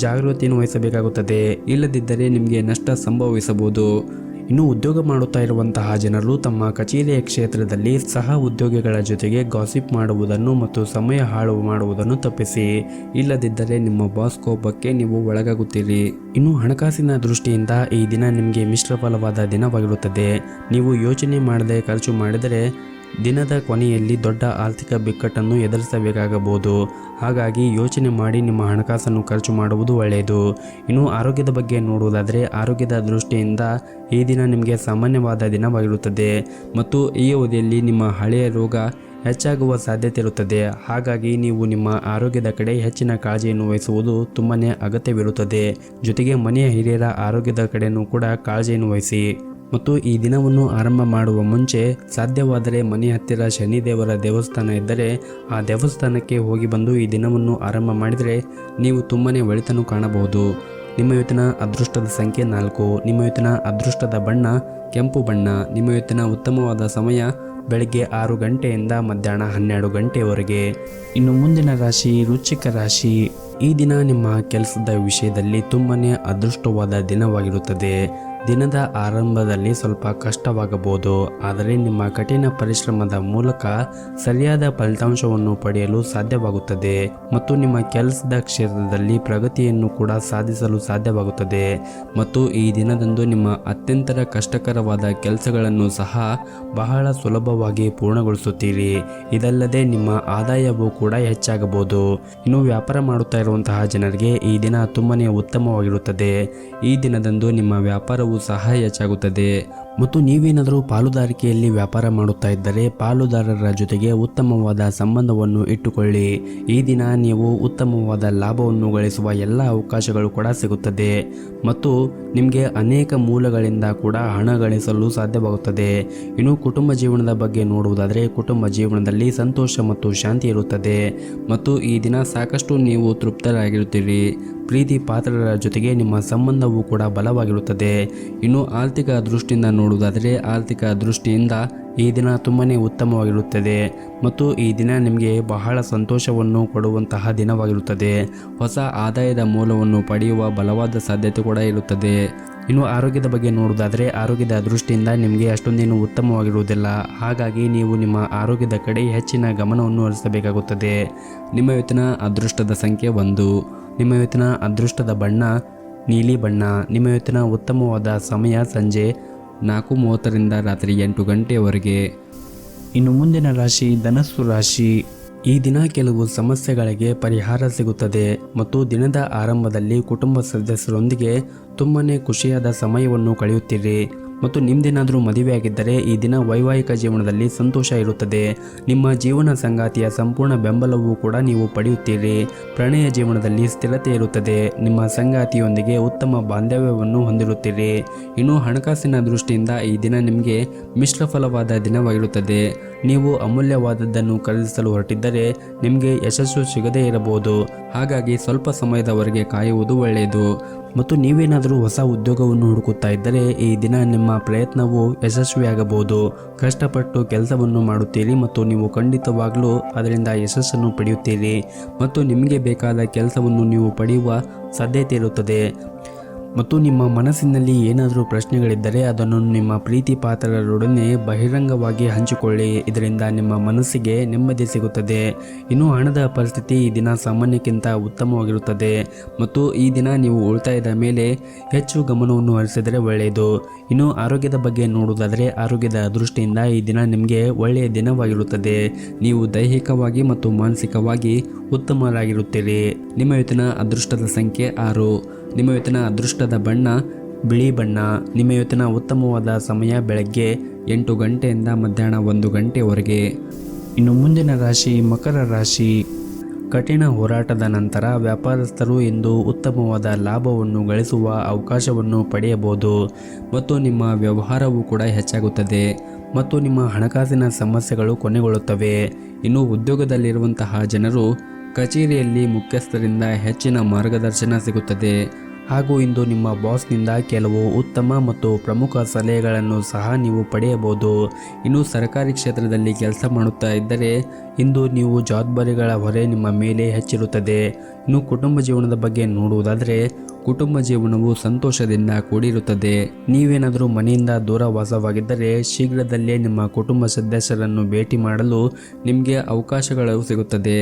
ಜಾಗೃತಿಯನ್ನು ವಹಿಸಬೇಕಾಗುತ್ತದೆ. ಇಲ್ಲದಿದ್ದರೆ ನಿಮಗೆ ನಷ್ಟ ಸಂಭವಿಸಬಹುದು. ಇನ್ನು ಉದ್ಯೋಗ ಮಾಡುತ್ತಾ ಇರುವಂತಹ ಜನರು ತಮ್ಮ ಕಚೇರಿಯ ಕ್ಷೇತ್ರದಲ್ಲಿ ಸಹ ಉದ್ಯೋಗಿಗಳ ಜೊತೆಗೆ ಗಾಸಿಪ್ ಮಾಡುವುದನ್ನು ಮತ್ತು ಸಮಯ ಹಾಳು ಮಾಡುವುದನ್ನು ತಪ್ಪಿಸಿ. ಇಲ್ಲದಿದ್ದರೆ ನಿಮ್ಮ ಬಾಸ್ ಕೋಪಕ್ಕೆ ನೀವು ಒಳಗಾಗುತ್ತೀರಿ. ಇನ್ನು ಹಣಕಾಸಿನ ದೃಷ್ಟಿಯಿಂದ ಈ ದಿನ ನಿಮಗೆ ಮಿಶ್ರಫಲವಾದ ದಿನವಾಗಿರುತ್ತದೆ. ನೀವು ಯೋಚನೆ ಮಾಡದೆ ಖರ್ಚು ಮಾಡಿದರೆ ದಿನದ ಕೊನೆಯಲ್ಲಿ ದೊಡ್ಡ ಆರ್ಥಿಕ ಬಿಕ್ಕಟ್ಟನ್ನು ಎದುರಿಸಬೇಕಾಗಬಹುದು. ಹಾಗಾಗಿ ಯೋಚನೆ ಮಾಡಿ ನಿಮ್ಮ ಹಣಕಾಸನ್ನು ಖರ್ಚು ಮಾಡುವುದು ಒಳ್ಳೆಯದು. ಇನ್ನು ಆರೋಗ್ಯದ ಬಗ್ಗೆ ನೋಡುವುದಾದರೆ, ಆರೋಗ್ಯದ ದೃಷ್ಟಿಯಿಂದ ಈ ದಿನ ನಿಮಗೆ ಸಾಮಾನ್ಯವಾದ ದಿನವಾಗಿರುತ್ತದೆ. ಮತ್ತು ಈ ಅವಧಿಯಲ್ಲಿ ನಿಮ್ಮ ಹಳೆಯ ರೋಗ ಹೆಚ್ಚಾಗುವ ಸಾಧ್ಯತೆ ಇರುತ್ತದೆ. ಹಾಗಾಗಿ ನೀವು ನಿಮ್ಮ ಆರೋಗ್ಯದ ಕಡೆ ಹೆಚ್ಚಿನ ಕಾಳಜಿಯನ್ನು ವಹಿಸುವುದು ತುಂಬಾ ಅಗತ್ಯವಿರುತ್ತದೆ. ಜೊತೆಗೆ ಮನೆಯ ಹಿರಿಯರ ಆರೋಗ್ಯದ ಕಡೆಯೂ ಕೂಡ ಕಾಳಜಿಯನ್ನು ವಹಿಸಿ. ಮತ್ತು ಈ ದಿನವನ್ನು ಆರಂಭ ಮಾಡುವ ಮುಂಚೆ ಸಾಧ್ಯವಾದರೆ ಮನೆ ಹತ್ತಿರ ಶನಿದೇವರ ದೇವಸ್ಥಾನ ಇದ್ದರೆ ಆ ದೇವಸ್ಥಾನಕ್ಕೆ ಹೋಗಿ ಬಂದು ಈ ದಿನವನ್ನು ಆರಂಭ ಮಾಡಿದರೆ ನೀವು ತುಂಬಾ ಒಳಿತನ್ನು ಕಾಣಬಹುದು. ನಿಮ್ಮ ಇವತ್ತಿನ ಅದೃಷ್ಟದ ಸಂಖ್ಯೆ 4. ನಿಮ್ಮ ಇವತ್ತಿನ ಅದೃಷ್ಟದ ಬಣ್ಣ ಕೆಂಪು ಬಣ್ಣ. ನಿಮ್ಮ ಇವತ್ತಿನ ಉತ್ತಮವಾದ ಸಮಯ ಬೆಳಗ್ಗೆ 6 ಗಂಟೆಯಿಂದ ಮಧ್ಯಾಹ್ನ 12 ಗಂಟೆಯವರೆಗೆ. ಇನ್ನು ಮುಂದಿನ ರಾಶಿ ವೃಶ್ಚಿಕ ರಾಶಿ. ಈ ದಿನ ನಿಮ್ಮ ಕೆಲಸದ ವಿಷಯದಲ್ಲಿ ತುಂಬಾನೇ ಅದೃಷ್ಟವಾದ ದಿನವಾಗಿರುತ್ತದೆ. ದಿನದ ಆರಂಭದಲ್ಲಿ ಸ್ವಲ್ಪ ಕಷ್ಟವಾಗಬಹುದು, ಆದರೆ ನಿಮ್ಮ ಕಠಿಣ ಪರಿಶ್ರಮದ ಮೂಲಕ ಸರಿಯಾದ ಫಲಿತಾಂಶವನ್ನು ಪಡೆಯಲು ಸಾಧ್ಯವಾಗುತ್ತದೆ ಮತ್ತು ನಿಮ್ಮ ಕೆಲಸದ ಕ್ಷೇತ್ರದಲ್ಲಿ ಪ್ರಗತಿಯನ್ನು ಕೂಡ ಸಾಧಿಸಲು ಸಾಧ್ಯವಾಗುತ್ತದೆ. ಮತ್ತು ಈ ದಿನದಂದು ನಿಮ್ಮ ಅತ್ಯಂತ ಕಷ್ಟಕರವಾದ ಕೆಲಸಗಳನ್ನು ಸಹ ಬಹಳ ಸುಲಭವಾಗಿ ಪೂರ್ಣಗೊಳಿಸುತ್ತೀರಿ. ಇದಲ್ಲದೆ ನಿಮ್ಮ ಆದಾಯವೂ ಕೂಡ ಹೆಚ್ಚಾಗಬಹುದು. ಇನ್ನು ವ್ಯಾಪಾರ ಮಾಡುತ್ತಾ ಇರುವಂತಹ ಜನರಿಗೆ ಈ ದಿನ ತುಂಬಾನೇ ಉತ್ತಮವಾಗಿರುತ್ತದೆ. ಈ ದಿನದಂದು ನಿಮ್ಮ ವ್ಯಾಪಾರವು ಸಹ ಹೆಚ್ಚಾಗುತ್ತದೆ. ಮತ್ತು ನೀವೇನಾದರೂ ಪಾಲುದಾರಿಕೆಯಲ್ಲಿ ವ್ಯಾಪಾರ ಮಾಡುತ್ತಾ ಇದ್ದರೆ ಪಾಲುದಾರರ ಜೊತೆಗೆ ಉತ್ತಮವಾದ ಸಂಬಂಧವನ್ನು ಇಟ್ಟುಕೊಳ್ಳಿ. ಈ ದಿನ ನೀವು ಉತ್ತಮವಾದ ಲಾಭವನ್ನು ಗಳಿಸುವ ಎಲ್ಲ ಅವಕಾಶಗಳು ಕೂಡ ಸಿಗುತ್ತದೆ ಮತ್ತು ನಿಮಗೆ ಅನೇಕ ಮೂಲಗಳಿಂದ ಕೂಡ ಹಣ ಗಳಿಸಲು ಸಾಧ್ಯವಾಗುತ್ತದೆ. ಇನ್ನು ಕುಟುಂಬ ಜೀವನದ ಬಗ್ಗೆ ನೋಡುವುದಾದರೆ ಕುಟುಂಬ ಜೀವನದಲ್ಲಿ ಸಂತೋಷ ಮತ್ತು ಶಾಂತಿ ಇರುತ್ತದೆ ಮತ್ತು ಈ ದಿನ ಸಾಕಷ್ಟು ನೀವು ತೃಪ್ತರಾಗಿರುತ್ತೀರಿ. ಪ್ರೀತಿ ಪಾತ್ರರ ಜೊತೆಗೆ ನಿಮ್ಮ ಸಂಬಂಧವೂ ಕೂಡ ಬಲವಾಗಿರುತ್ತದೆ. ಇನ್ನು ಆರ್ಥಿಕ ದೃಷ್ಟಿಯಿಂದ ನೋಡುವುದಾದರೆ ಆರ್ಥಿಕ ದೃಷ್ಟಿಯಿಂದ ಈ ದಿನ ತುಂಬಾನೇ ಉತ್ತಮವಾಗಿರುತ್ತದೆ ಮತ್ತು ಈ ದಿನ ನಿಮಗೆ ಬಹಳ ಸಂತೋಷವನ್ನು ಕೊಡುವಂತಹ ದಿನವಾಗಿರುತ್ತದೆ. ಹೊಸ ಆದಾಯದ ಮೂಲವನ್ನು ಪಡೆಯುವ ಬಲವಾದ ಸಾಧ್ಯತೆ ಕೂಡ ಇರುತ್ತದೆ. ಇನ್ನು ಆರೋಗ್ಯದ ಬಗ್ಗೆ ನೋಡುವುದಾದರೆ ಆರೋಗ್ಯದ ದೃಷ್ಟಿಯಿಂದ ನಿಮಗೆ ಅಷ್ಟೊಂದೇನು ಉತ್ತಮವಾಗಿರುವುದಿಲ್ಲ. ಹಾಗಾಗಿ ನೀವು ನಿಮ್ಮ ಆರೋಗ್ಯದ ಕಡೆ ಹೆಚ್ಚಿನ ಗಮನವನ್ನು ಹರಿಸಬೇಕಾಗುತ್ತದೆ. ನಿಮ್ಮ ಇವತ್ತಿನ ಅದೃಷ್ಟದ ಸಂಖ್ಯೆ 1. ನಿಮ್ಮ ಇವತ್ತಿನ ಅದೃಷ್ಟದ ಬಣ್ಣ ನೀಲಿ ಬಣ್ಣ. ನಿಮ್ಮ ಇವತ್ತಿನ ಉತ್ತಮವಾದ ಸಮಯ ಸಂಜೆ 4:30 ರಾತ್ರಿ 8 ಗಂಟೆಯವರೆಗೆ. ಇನ್ನು ಮುಂದಿನ ರಾಶಿ ಧನಸ್ಸು ರಾಶಿ. ಈ ದಿನ ಕೆಲವು ಸಮಸ್ಯೆಗಳಿಗೆ ಪರಿಹಾರ ಸಿಗುತ್ತದೆ ಮತ್ತು ದಿನದ ಆರಂಭದಲ್ಲಿ ಕುಟುಂಬ ಸದಸ್ಯರೊಂದಿಗೆ ತುಂಬಾನೇ ಖುಷಿಯಾದ ಸಮಯವನ್ನು ಕಳೆಯುತ್ತೀರಿ. ಮತ್ತು ನಿಮ್ದೇನಾದರೂ ಮದುವೆಯಾಗಿದ್ದರೆ ಈ ದಿನ ವೈವಾಹಿಕ ಜೀವನದಲ್ಲಿ ಸಂತೋಷ ಇರುತ್ತದೆ. ನಿಮ್ಮ ಜೀವನ ಸಂಗಾತಿಯ ಸಂಪೂರ್ಣ ಬೆಂಬಲವೂ ಕೂಡ ನೀವು ಪಡೆಯುತ್ತೀರಿ. ಪ್ರಣಯ ಜೀವನದಲ್ಲಿ ಸ್ಥಿರತೆ ಇರುತ್ತದೆ. ನಿಮ್ಮ ಸಂಗಾತಿಯೊಂದಿಗೆ ಉತ್ತಮ ಬಾಂಧವ್ಯವನ್ನು ಹೊಂದಿರುತ್ತೀರಿ. ಇನ್ನು ಹಣಕಾಸಿನ ದೃಷ್ಟಿಯಿಂದ ಈ ದಿನ ನಿಮಗೆ ಮಿಶ್ರ ಫಲವಾದ ದಿನವಾಗಿರುತ್ತದೆ. ನೀವು ಅಮೂಲ್ಯವಾದದ್ದನ್ನು ಖರೀದಿಸಲು ಹೊರಟಿದ್ದರೆ ನಿಮಗೆ ಯಶಸ್ಸು ಸಿಗದೇ ಇರಬಹುದು. ಹಾಗಾಗಿ ಸ್ವಲ್ಪ ಸಮಯದವರೆಗೆ ಕಾಯುವುದು ಒಳ್ಳೆಯದು. ಮತ್ತು ನೀವೇನಾದರೂ ಹೊಸ ಉದ್ಯೋಗವನ್ನು ಹುಡುಕುತ್ತಾ ಇದ್ದರೆ ಈ ದಿನ ನಿಮ್ಮ ಪ್ರಯತ್ನವು ಯಶಸ್ವಿಯಾಗಬಹುದು. ಕಷ್ಟಪಟ್ಟು ಕೆಲಸವನ್ನು ಮಾಡುತ್ತೀರಿ ಮತ್ತು ನೀವು ಖಂಡಿತವಾಗಲೂ ಅದರಿಂದ ಯಶಸ್ಸನ್ನು ಪಡೆಯುತ್ತೀರಿ ಮತ್ತು ನಿಮಗೆ ಬೇಕಾದ ಕೆಲಸವನ್ನು ನೀವು ಪಡೆಯುವ ಸಾಧ್ಯತೆ ಇರುತ್ತದೆ. ಮತ್ತು ನಿಮ್ಮ ಮನಸ್ಸಿನಲ್ಲಿ ಏನಾದರೂ ಪ್ರಶ್ನೆಗಳಿದ್ದರೆ ಅದನ್ನು ನಿಮ್ಮ ಪ್ರೀತಿ ಪಾತ್ರರೊಡನೆ ಬಹಿರಂಗವಾಗಿ ಹಂಚಿಕೊಳ್ಳಿ. ಇದರಿಂದ ನಿಮ್ಮ ಮನಸ್ಸಿಗೆ ನೆಮ್ಮದಿ ಸಿಗುತ್ತದೆ. ಇನ್ನು ಹಣದ ಪರಿಸ್ಥಿತಿ ಈ ದಿನ ಸಾಮಾನ್ಯಕ್ಕಿಂತ ಉತ್ತಮವಾಗಿರುತ್ತದೆ ಮತ್ತು ಈ ದಿನ ನೀವು ಉಳಿತಾಯದ ಮೇಲೆ ಹೆಚ್ಚು ಗಮನವನ್ನು ಹರಿಸಿದರೆ ಒಳ್ಳೆಯದು. ಇನ್ನು ಆರೋಗ್ಯದ ಬಗ್ಗೆ ನೋಡುವುದಾದರೆ ಆರೋಗ್ಯದ ದೃಷ್ಟಿಯಿಂದ ಈ ದಿನ ನಿಮಗೆ ಒಳ್ಳೆಯ ದಿನವಾಗಿರುತ್ತದೆ. ನೀವು ದೈಹಿಕವಾಗಿ ಮತ್ತು ಮಾನಸಿಕವಾಗಿ ಉತ್ತಮರಾಗಿರುತ್ತೀರಿ. ನಿಮ್ಮ ಇವತ್ತಿನ ಅದೃಷ್ಟದ ಸಂಖ್ಯೆ 6. ನಿಮ್ಮ ಇವತ್ತಿನ ಅದೃಷ್ಟದ ಬಣ್ಣ ಬಿಳಿ ಬಣ್ಣ. ನಿಮ್ಮ ಇವತ್ತಿನ ಉತ್ತಮವಾದ ಸಮಯ ಬೆಳಗ್ಗೆ 8 ಗಂಟೆಯಿಂದ ಮಧ್ಯಾಹ್ನ 1 ಗಂಟೆವರೆಗೆ. ಇನ್ನು ಮುಂದಿನ ರಾಶಿ ಮಕರ ರಾಶಿ. ಕಠಿಣ ಹೋರಾಟದ ನಂತರ ವ್ಯಾಪಾರಸ್ಥರು ಇಂದು ಉತ್ತಮವಾದ ಲಾಭವನ್ನು ಗಳಿಸುವ ಅವಕಾಶವನ್ನು ಪಡೆಯಬಹುದು ಮತ್ತು ನಿಮ್ಮ ವ್ಯವಹಾರವೂ ಕೂಡ ಹೆಚ್ಚಾಗುತ್ತದೆ ಮತ್ತು ನಿಮ್ಮ ಹಣಕಾಸಿನ ಸಮಸ್ಯೆಗಳು ಕೊನೆಗೊಳ್ಳುತ್ತವೆ. ಇನ್ನು ಉದ್ಯೋಗದಲ್ಲಿರುವಂತಹ ಜನರು ಕಚೇರಿಯಲ್ಲಿ ಮುಖ್ಯಸ್ಥರಿಂದ ಹೆಚ್ಚಿನ ಮಾರ್ಗದರ್ಶನ ಸಿಗುತ್ತದೆ ಹಾಗೂ ಇಂದು ನಿಮ್ಮ ಬಾಸ್ನಿಂದ ಕೆಲವು ಉತ್ತಮ ಮತ್ತು ಪ್ರಮುಖ ಸಲಹೆಗಳನ್ನು ಸಹ ನೀವು ಪಡೆಯಬಹುದು. ಇನ್ನು ಸರ್ಕಾರಿ ಕ್ಷೇತ್ರದಲ್ಲಿ ಕೆಲಸ ಮಾಡುತ್ತಾ ಇದ್ದರೆ ಇಂದು ನೀವು ಜವಾಬ್ದಾರಿಗಳ ಹೊರೆ ನಿಮ್ಮ ಮೇಲೆ ಹೆಚ್ಚಿರುತ್ತದೆ. ಇನ್ನು ಕುಟುಂಬ ಜೀವನದ ಬಗ್ಗೆ ನೋಡುವುದಾದರೆ ಕುಟುಂಬ ಜೀವನವು ಸಂತೋಷದಿಂದ ಕೂಡಿರುತ್ತದೆ. ನೀವೇನಾದರೂ ಮನೆಯಿಂದ ದೂರ ವಾಸವಾಗಿದ್ದರೆ ಶೀಘ್ರದಲ್ಲೇ ನಿಮ್ಮ ಕುಟುಂಬ ಸದಸ್ಯರನ್ನು ಭೇಟಿ ಮಾಡಲು ನಿಮಗೆ ಅವಕಾಶಗಳು ಸಿಗುತ್ತದೆ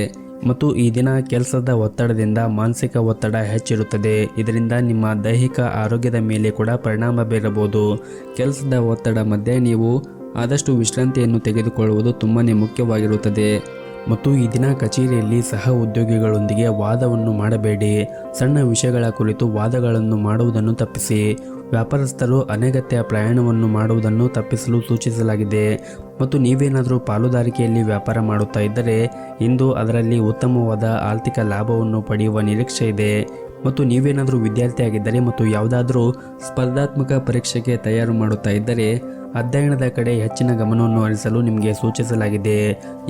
ಮತ್ತು ಈ ದಿನ ಕೆಲಸದ ಒತ್ತಡದಿಂದ ಮಾನಸಿಕ ಒತ್ತಡ ಹೆಚ್ಚಿರುತ್ತದೆ. ಇದರಿಂದ ನಿಮ್ಮ ದೈಹಿಕ ಆರೋಗ್ಯದ ಮೇಲೆ ಕೂಡ ಪರಿಣಾಮ ಬೀರಬಹುದು. ಕೆಲಸದ ಒತ್ತಡ ಮಧ್ಯೆ ನೀವು ಆದಷ್ಟು ವಿಶ್ರಾಂತಿಯನ್ನು ತೆಗೆದುಕೊಳ್ಳುವುದು ತುಂಬಾನೇ ಮುಖ್ಯವಾಗಿರುತ್ತದೆ. ಮತ್ತು ಈ ದಿನ ಕಚೇರಿಯಲ್ಲಿ ಸಹ ಉದ್ಯೋಗಿಗಳೊಂದಿಗೆ ವಾದವನ್ನು ಮಾಡಬೇಡಿ. ಸಣ್ಣ ವಿಷಯಗಳ ಕುರಿತು ವಾದಗಳನ್ನು ಮಾಡುವುದನ್ನು ತಪ್ಪಿಸಿ. ವ್ಯಾಪಾರಸ್ಥರು ಅನಗತ್ಯ ಪ್ರಯಾಣವನ್ನು ಮಾಡುವುದನ್ನು ತಪ್ಪಿಸಲು ಸೂಚಿಸಲಾಗಿದೆ. ಮತ್ತು ನೀವೇನಾದರೂ ಪಾಲುದಾರಿಕೆಯಲ್ಲಿ ವ್ಯಾಪಾರ ಮಾಡುತ್ತಾ ಇದ್ದರೆ ಇಂದು ಅದರಲ್ಲಿ ಉತ್ತಮವಾದ ಆರ್ಥಿಕ ಲಾಭವನ್ನು ಪಡೆಯುವ ನಿರೀಕ್ಷೆ ಇದೆ. ಮತ್ತು ನೀವೇನಾದರೂ ವಿದ್ಯಾರ್ಥಿಯಾಗಿದ್ದರೆ ಮತ್ತು ಯಾವುದಾದ್ರೂ ಸ್ಪರ್ಧಾತ್ಮಕ ಪರೀಕ್ಷೆಗೆ ತಯಾರು ಮಾಡುತ್ತಾ ಇದ್ದರೆ ಅಧ್ಯಯನದ ಕಡೆ ಹೆಚ್ಚಿನ ಗಮನವನ್ನು ಹರಿಸಲು ನಿಮಗೆ ಸೂಚಿಸಲಾಗಿದೆ.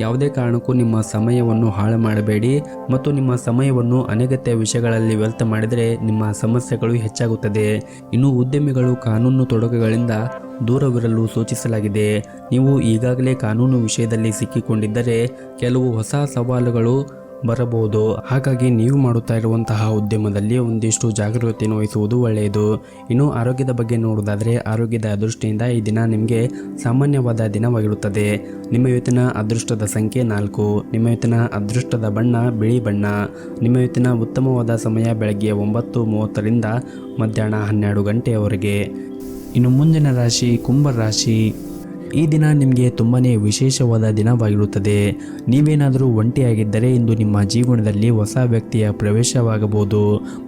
ಯಾವುದೇ ಕಾರಣಕ್ಕೂ ನಿಮ್ಮ ಸಮಯವನ್ನು ಹಾಳು ಮಾಡಬೇಡಿ ಮತ್ತು ನಿಮ್ಮ ಸಮಯವನ್ನು ಅನಗತ್ಯ ವಿಷಯಗಳಲ್ಲಿ ವ್ಯರ್ಥ ಮಾಡಿದರೆ ನಿಮ್ಮ ಸಮಸ್ಯೆಗಳು ಹೆಚ್ಚಾಗುತ್ತದೆ. ಇನ್ನು ಉದ್ಯಮಿಗಳು ಕಾನೂನು ತೊಡಕುಗಳಿಂದ ದೂರವಿರಲು ಸೂಚಿಸಲಾಗಿದೆ. ನೀವು ಈಗಾಗಲೇ ಕಾನೂನು ವಿಷಯದಲ್ಲಿ ಸಿಕ್ಕಿಕೊಂಡಿದ್ದರೆ ಕೆಲವು ಹೊಸ ಸವಾಲುಗಳು ಬರಬಹುದು. ಹಾಗಾಗಿ ನೀವು ಮಾಡುತ್ತಾ ಇರುವಂತಹ ಉದ್ಯಮದಲ್ಲಿ ಒಂದಿಷ್ಟು ಜಾಗರೂಕತೆಯನ್ನು ವಹಿಸುವುದು ಒಳ್ಳೆಯದು. ಇನ್ನು ಆರೋಗ್ಯದ ಬಗ್ಗೆ ನೋಡುವುದಾದರೆ ಆರೋಗ್ಯದ ದೃಷ್ಟಿಯಿಂದ ಈ ದಿನ ನಿಮಗೆ ಸಾಮಾನ್ಯವಾದ ದಿನವಾಗಿರುತ್ತದೆ. ನಿಮ್ಮ ಇವತ್ತಿನ ಅದೃಷ್ಟದ ಸಂಖ್ಯೆ 4. ನಿಮ್ಮ ಇವತ್ತಿನ ಅದೃಷ್ಟದ ಬಣ್ಣ ಬಿಳಿ ಬಣ್ಣ. ನಿಮ್ಮ ಇವತ್ತಿನ ಉತ್ತಮವಾದ ಸಮಯ ಬೆಳಗ್ಗೆ 9:30ರಿಂದ ಮಧ್ಯಾಹ್ನ 12 ಗಂಟೆಯವರೆಗೆ. ಇನ್ನು ಮುಂದಿನ ರಾಶಿ ಕುಂಭ ರಾಶಿ. ಈ ದಿನ ನಿಮಗೆ ತುಂಬಾ ವಿಶೇಷವಾದ ದಿನವಾಗಿರುತ್ತದೆ. ನೀವೇನಾದರೂ ಒಂಟಿಯಾಗಿದ್ದರೆ ಇಂದು ನಿಮ್ಮ ಜೀವನದಲ್ಲಿ ಹೊಸ ವ್ಯಕ್ತಿಯ ಪ್ರವೇಶವಾಗಬಹುದು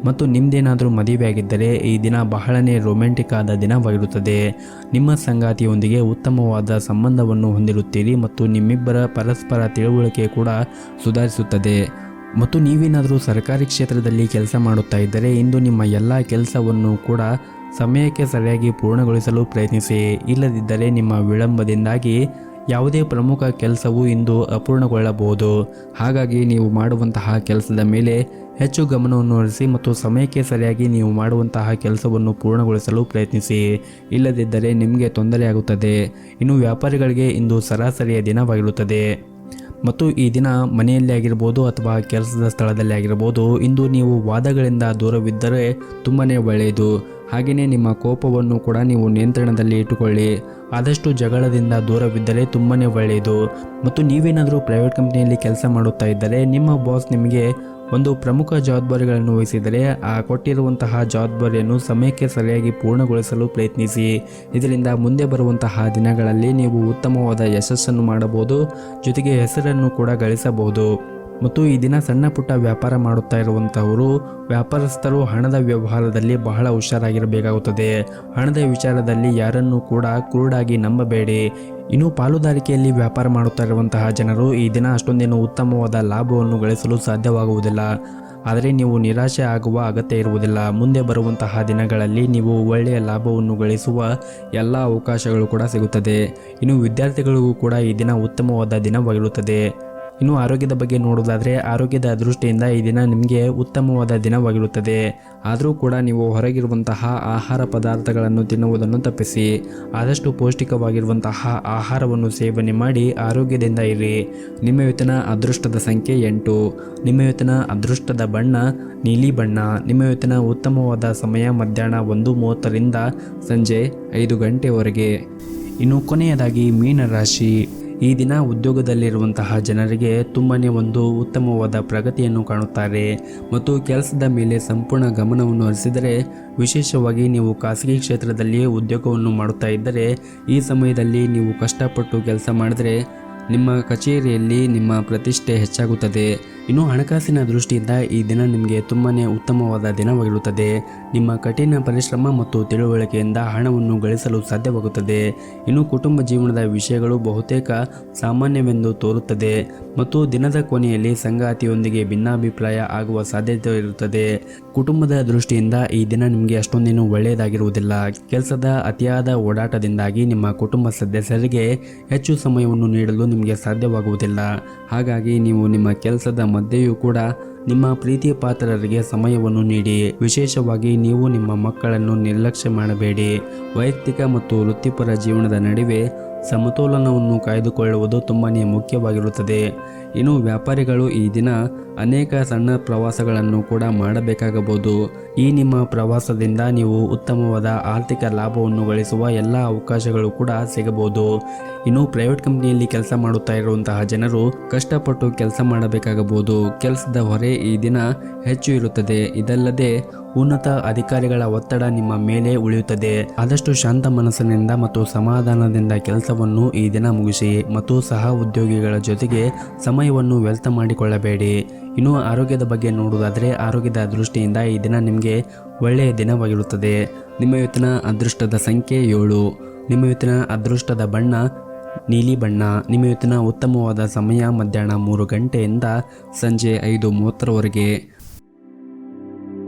ಮತ್ತು ನಿಮ್ಮದೇನಾದರೂ ಮದುವೆಯಾಗಿದ್ದರೆ ಈ ದಿನ ಬಹಳನೇ ರೊಮ್ಯಾಂಟಿಕ್ ಆದ ದಿನವಾಗಿರುತ್ತದೆ. ನಿಮ್ಮ ಸಂಗಾತಿಯೊಂದಿಗೆ ಉತ್ತಮವಾದ ಸಂಬಂಧವನ್ನು ಹೊಂದಿರುತ್ತೀರಿ ಮತ್ತು ನಿಮ್ಮಿಬ್ಬರ ಪರಸ್ಪರ ತಿಳುವಳಿಕೆ ಕೂಡ ಸುಧಾರಿಸುತ್ತದೆ. ಮತ್ತು ನೀವೇನಾದರೂ ಸರ್ಕಾರಿ ಕ್ಷೇತ್ರದಲ್ಲಿ ಕೆಲಸ ಮಾಡುತ್ತಾ ಇದ್ದರೆ ಇಂದು ನಿಮ್ಮ ಎಲ್ಲ ಕೆಲಸವನ್ನು ಕೂಡ ಸಮಯಕ್ಕೆ ಸರಿಯಾಗಿ ಪೂರ್ಣಗೊಳಿಸಲು ಪ್ರಯತ್ನಿಸಿ. ಇಲ್ಲದಿದ್ದರೆ ನಿಮ್ಮ ವಿಳಂಬದಿಂದಾಗಿ ಯಾವುದೇ ಪ್ರಮುಖ ಕೆಲಸವು ಇಂದು ಅಪೂರ್ಣಗೊಳ್ಳಬಹುದು. ಹಾಗಾಗಿ ನೀವು ಮಾಡುವಂತಹ ಕೆಲಸದ ಮೇಲೆ ಹೆಚ್ಚು ಗಮನವನ್ನು ಹರಿಸಿ ಮತ್ತು ಸಮಯಕ್ಕೆ ಸರಿಯಾಗಿ ನೀವು ಮಾಡುವಂತಹ ಕೆಲಸವನ್ನು ಪೂರ್ಣಗೊಳಿಸಲು ಪ್ರಯತ್ನಿಸಿ. ಇಲ್ಲದಿದ್ದರೆ ನಿಮಗೆ ತೊಂದರೆಯಾಗುತ್ತದೆ. ಇನ್ನು ವ್ಯಾಪಾರಿಗಳಿಗೆ ಇಂದು ಸರಾಸರಿಯ ದಿನವಾಗಿರುತ್ತದೆ ಮತ್ತು ಈ ದಿನ ಮನೆಯಲ್ಲಿ ಆಗಿರ್ಬೋದು ಅಥವಾ ಕೆಲಸದ ಸ್ಥಳದಲ್ಲಿ ಆಗಿರ್ಬೋದು ಇಂದು ನೀವು ವಾದಗಳಿಂದ ದೂರವಿದ್ದರೆ ತುಂಬಾ ಒಳ್ಳೆಯದು. ಹಾಗೆಯೇ ನಿಮ್ಮ ಕೋಪವನ್ನು ಕೂಡ ನೀವು ನಿಯಂತ್ರಣದಲ್ಲಿ ಇಟ್ಟುಕೊಳ್ಳಿ. ಆದಷ್ಟು ಜಗಳದಿಂದ ದೂರವಿದ್ದರೆ ತುಂಬಾ ಒಳ್ಳೆಯದು. ಮತ್ತು ನೀವೇನಾದರೂ ಪ್ರೈವೇಟ್ ಕಂಪ್ನಿಯಲ್ಲಿ ಕೆಲಸ ಮಾಡುತ್ತಾ ಇದ್ದರೆ ನಿಮ್ಮ ಬಾಸ್ ನಿಮಗೆ ಒಂದು ಪ್ರಮುಖ ಜವಾಬ್ದಾರಿಗಳನ್ನು ವಹಿಸಿದರೆ ಆ ಕೊಟ್ಟಿರುವಂತಹ ಜವಾಬ್ದಾರಿಯನ್ನು ಸಮಯಕ್ಕೆ ಸರಿಯಾಗಿ ಪೂರ್ಣಗೊಳಿಸಲು ಪ್ರಯತ್ನಿಸಿ. ಇದರಿಂದ ಮುಂದೆ ಬರುವಂತಹ ದಿನಗಳಲ್ಲಿ ನೀವು ಉತ್ತಮವಾದ ಯಶಸ್ಸನ್ನು ಮಾಡಬಹುದು, ಜೊತೆಗೆ ಹೆಸರನ್ನು ಕೂಡ ಗಳಿಸಬಹುದು. ಮತ್ತು ಈ ದಿನ ಸಣ್ಣ ಪುಟ್ಟ ವ್ಯಾಪಾರ ಮಾಡುತ್ತಾ ಇರುವಂತಹವರು ವ್ಯಾಪಾರಸ್ಥರು ಹಣದ ವ್ಯವಹಾರದಲ್ಲಿ ಬಹಳ ಹುಷಾರಾಗಿರಬೇಕಾಗುತ್ತದೆ. ಹಣದ ವಿಚಾರದಲ್ಲಿ ಯಾರನ್ನು ಕೂಡ ಕುರುಡಾಗಿ ನಂಬಬೇಡಿ. ಇನ್ನು ಪಾಲುದಾರಿಕೆಯಲ್ಲಿ ವ್ಯಾಪಾರ ಮಾಡುತ್ತಾ ಇರುವಂತಹ ಜನರು ಈ ದಿನ ಅಷ್ಟೊಂದೇನು ಉತ್ತಮವಾದ ಲಾಭವನ್ನು ಗಳಿಸಲು ಸಾಧ್ಯವಾಗುವುದಿಲ್ಲ. ಆದರೆ ನೀವು ನಿರಾಶೆ ಆಗುವ ಅಗತ್ಯ ಇರುವುದಿಲ್ಲ. ಮುಂದೆ ಬರುವಂತಹ ದಿನಗಳಲ್ಲಿ ನೀವು ಒಳ್ಳೆಯ ಲಾಭವನ್ನು ಗಳಿಸುವ ಎಲ್ಲ ಅವಕಾಶಗಳು ಕೂಡ ಸಿಗುತ್ತದೆ. ಇನ್ನು ವಿದ್ಯಾರ್ಥಿಗಳಿಗೂ ಕೂಡ ಈ ದಿನ ಉತ್ತಮವಾದ ದಿನವಾಗಿರುತ್ತದೆ. ಇನ್ನು ಆರೋಗ್ಯದ ಬಗ್ಗೆ ನೋಡೋದಾದರೆ ಆರೋಗ್ಯದ ದೃಷ್ಟಿಯಿಂದ ಈ ದಿನ ನಿಮಗೆ ಉತ್ತಮವಾದ ದಿನವಾಗಿರುತ್ತದೆ. ಆದರೂ ಕೂಡ ನೀವು ಹೊರಗಿರುವಂತಹ ಆಹಾರ ಪದಾರ್ಥಗಳನ್ನು ತಿನ್ನುವುದನ್ನು ತಪ್ಪಿಸಿ. ಆದಷ್ಟು ಪೌಷ್ಟಿಕವಾಗಿರುವಂತಹ ಆಹಾರವನ್ನು ಸೇವನೆ ಮಾಡಿ ಆರೋಗ್ಯದಿಂದ ಇರಿ. ನಿಮ್ಮ ಇವತ್ತಿನ ಅದೃಷ್ಟದ ಸಂಖ್ಯೆ 8. ನಿಮ್ಮ ಇವತ್ತಿನ ಅದೃಷ್ಟದ ಬಣ್ಣ ನೀಲಿ ಬಣ್ಣ. ನಿಮ್ಮ ಇವತ್ತಿನ ಉತ್ತಮವಾದ ಸಮಯ ಮಧ್ಯಾಹ್ನ 1:30ರಿಂದ ಸಂಜೆ 5 ಗಂಟೆವರೆಗೆ. ಇನ್ನು ಕೊನೆಯದಾಗಿ ಮೀನರಾಶಿ. ಈ ದಿನ ಉದ್ಯೋಗದಲ್ಲಿರುವಂತಹ ಜನರಿಗೆ ತುಂಬಾ ಒಂದು ಉತ್ತಮವಾದ ಪ್ರಗತಿಯನ್ನು ಕಾಣುತ್ತಾರೆ ಮತ್ತು ಕೆಲಸದ ಮೇಲೆ ಸಂಪೂರ್ಣ ಗಮನವನ್ನು ಹರಿಸಿದರೆ, ವಿಶೇಷವಾಗಿ ನೀವು ಖಾಸಗಿ ಕ್ಷೇತ್ರದಲ್ಲಿ ಉದ್ಯೋಗವನ್ನು ಮಾಡುತ್ತಾ ಇದ್ದರೆ ಈ ಸಮಯದಲ್ಲಿ ನೀವು ಕಷ್ಟಪಟ್ಟು ಕೆಲಸ ಮಾಡಿದರೆ ನಿಮ್ಮ ಕಚೇರಿಯಲ್ಲಿ ನಿಮ್ಮ ಪ್ರತಿಷ್ಠೆ ಹೆಚ್ಚಾಗುತ್ತದೆ. ಇನ್ನು ಹಣಕಾಸಿನ ದೃಷ್ಟಿಯಿಂದ ಈ ದಿನ ನಿಮಗೆ ತುಂಬಾ ಉತ್ತಮವಾದ ದಿನವಾಗಿರುತ್ತದೆ. ನಿಮ್ಮ ಕಠಿಣ ಪರಿಶ್ರಮ ಮತ್ತು ತಿಳುವಳಿಕೆಯಿಂದ ಹಣವನ್ನು ಗಳಿಸಲು ಸಾಧ್ಯವಾಗುತ್ತದೆ. ಇನ್ನು ಕುಟುಂಬ ಜೀವನದ ವಿಷಯಗಳು ಬಹುತೇಕ ಸಾಮಾನ್ಯವೆಂದು ತೋರುತ್ತದೆ ಮತ್ತು ದಿನದ ಕೊನೆಯಲ್ಲಿ ಸಂಗಾತಿಯೊಂದಿಗೆ ಭಿನ್ನಾಭಿಪ್ರಾಯ ಆಗುವ ಸಾಧ್ಯತೆ ಇರುತ್ತದೆ. ಕುಟುಂಬದ ದೃಷ್ಟಿಯಿಂದ ಈ ದಿನ ನಿಮಗೆ ಅಷ್ಟೊಂದೇನು ಒಳ್ಳೆಯದಾಗಿರುವುದಿಲ್ಲ. ಕೆಲಸದ ಅತಿಯಾದ ಓಡಾಟದಿಂದಾಗಿ ನಿಮ್ಮ ಕುಟುಂಬ ಸದಸ್ಯರಿಗೆ ಹೆಚ್ಚು ಸಮಯವನ್ನು ನೀಡಲು ನಿಮಗೆ ಸಾಧ್ಯವಾಗುವುದಿಲ್ಲ. ಹಾಗಾಗಿ ನೀವು ನಿಮ್ಮ ಕೆಲಸದ ಮಧ್ಯೆಯೂ ಕೂಡ ನಿಮ್ಮ ಪ್ರೀತಿಯ ಪಾತ್ರರಿಗೆ ಸಮಯವನ್ನು ನೀಡಿ. ವಿಶೇಷವಾಗಿ ನೀವು ನಿಮ್ಮ ಮಕ್ಕಳನ್ನು ನಿರ್ಲಕ್ಷ್ಯ ಮಾಡಬೇಡಿ. ವೈಯಕ್ತಿಕ ಮತ್ತು ವೃತ್ತಿಪರ ಜೀವನದ ನಡುವೆ ಸಮತೋಲನವನ್ನು ಕಾಯ್ದುಕೊಳ್ಳುವುದು ತುಂಬಾ ಮುಖ್ಯವಾಗಿರುತ್ತದೆ. ಇನ್ನು ವ್ಯಾಪಾರಿಗಳು ಈ ದಿನ ಅನೇಕ ಸಣ್ಣ ಪ್ರವಾಸಗಳನ್ನು ಕೂಡ ಮಾಡಬೇಕಾಗಬಹುದು. ಈ ನಿಮ್ಮ ಪ್ರವಾಸದಿಂದ ನೀವು ಉತ್ತಮವಾದ ಆರ್ಥಿಕ ಲಾಭವನ್ನು ಗಳಿಸುವ ಎಲ್ಲ ಅವಕಾಶಗಳು ಕೂಡ ಸಿಗಬಹುದು. ಇನ್ನು ಪ್ರೈವೇಟ್ ಕಂಪ್ನಿಯಲ್ಲಿ ಕೆಲಸ ಮಾಡುತ್ತಾ ಇರುವಂತಹ ಜನರು ಕಷ್ಟಪಟ್ಟು ಕೆಲಸ ಮಾಡಬೇಕಾಗಬಹುದು. ಕೆಲಸದ ಹೊರೆ ಈ ದಿನ ಹೆಚ್ಚು ಇರುತ್ತದೆ. ಇದಲ್ಲದೆ ಉನ್ನತ ಅಧಿಕಾರಿಗಳ ಒತ್ತಡ ನಿಮ್ಮ ಮೇಲೆ ಉಳಿಯುತ್ತದೆ. ಆದಷ್ಟು ಶಾಂತ ಮನಸ್ಸಿನಿಂದ ಮತ್ತು ಸಮಾಧಾನದಿಂದ ಕೆಲಸವನ್ನು ಈ ದಿನ ಮುಗಿಸಿ ಮತ್ತು ಸಹ ಉದ್ಯೋಗಿಗಳ ಜೊತೆಗೆ ಸಮಯವನ್ನು ವ್ಯರ್ಥ ಮಾಡಿಕೊಳ್ಳಬೇಡಿ. ಇನ್ನು ಆರೋಗ್ಯದ ಬಗ್ಗೆ ನೋಡುವುದಾದರೆ ಆರೋಗ್ಯದ ದೃಷ್ಟಿಯಿಂದ ಈ ದಿನ ನಿಮಗೆ ಒಳ್ಳೆಯ ದಿನವಾಗಿರುತ್ತದೆ. ನಿಮ್ಮ ಇವತ್ತಿನ ಅದೃಷ್ಟದ ಸಂಖ್ಯೆ 7. ನಿಮ್ಮ ಇವತ್ತಿನ ಅದೃಷ್ಟದ ಬಣ್ಣ ನೀಲಿ ಬಣ್ಣ. ನಿಮ್ಮ ಇವತ್ತಿನ ಉತ್ತಮವಾದ ಸಮಯ ಮಧ್ಯಾಹ್ನ 3 ಗಂಟೆಯಿಂದ ಸಂಜೆ 5:30ವರೆಗೆ.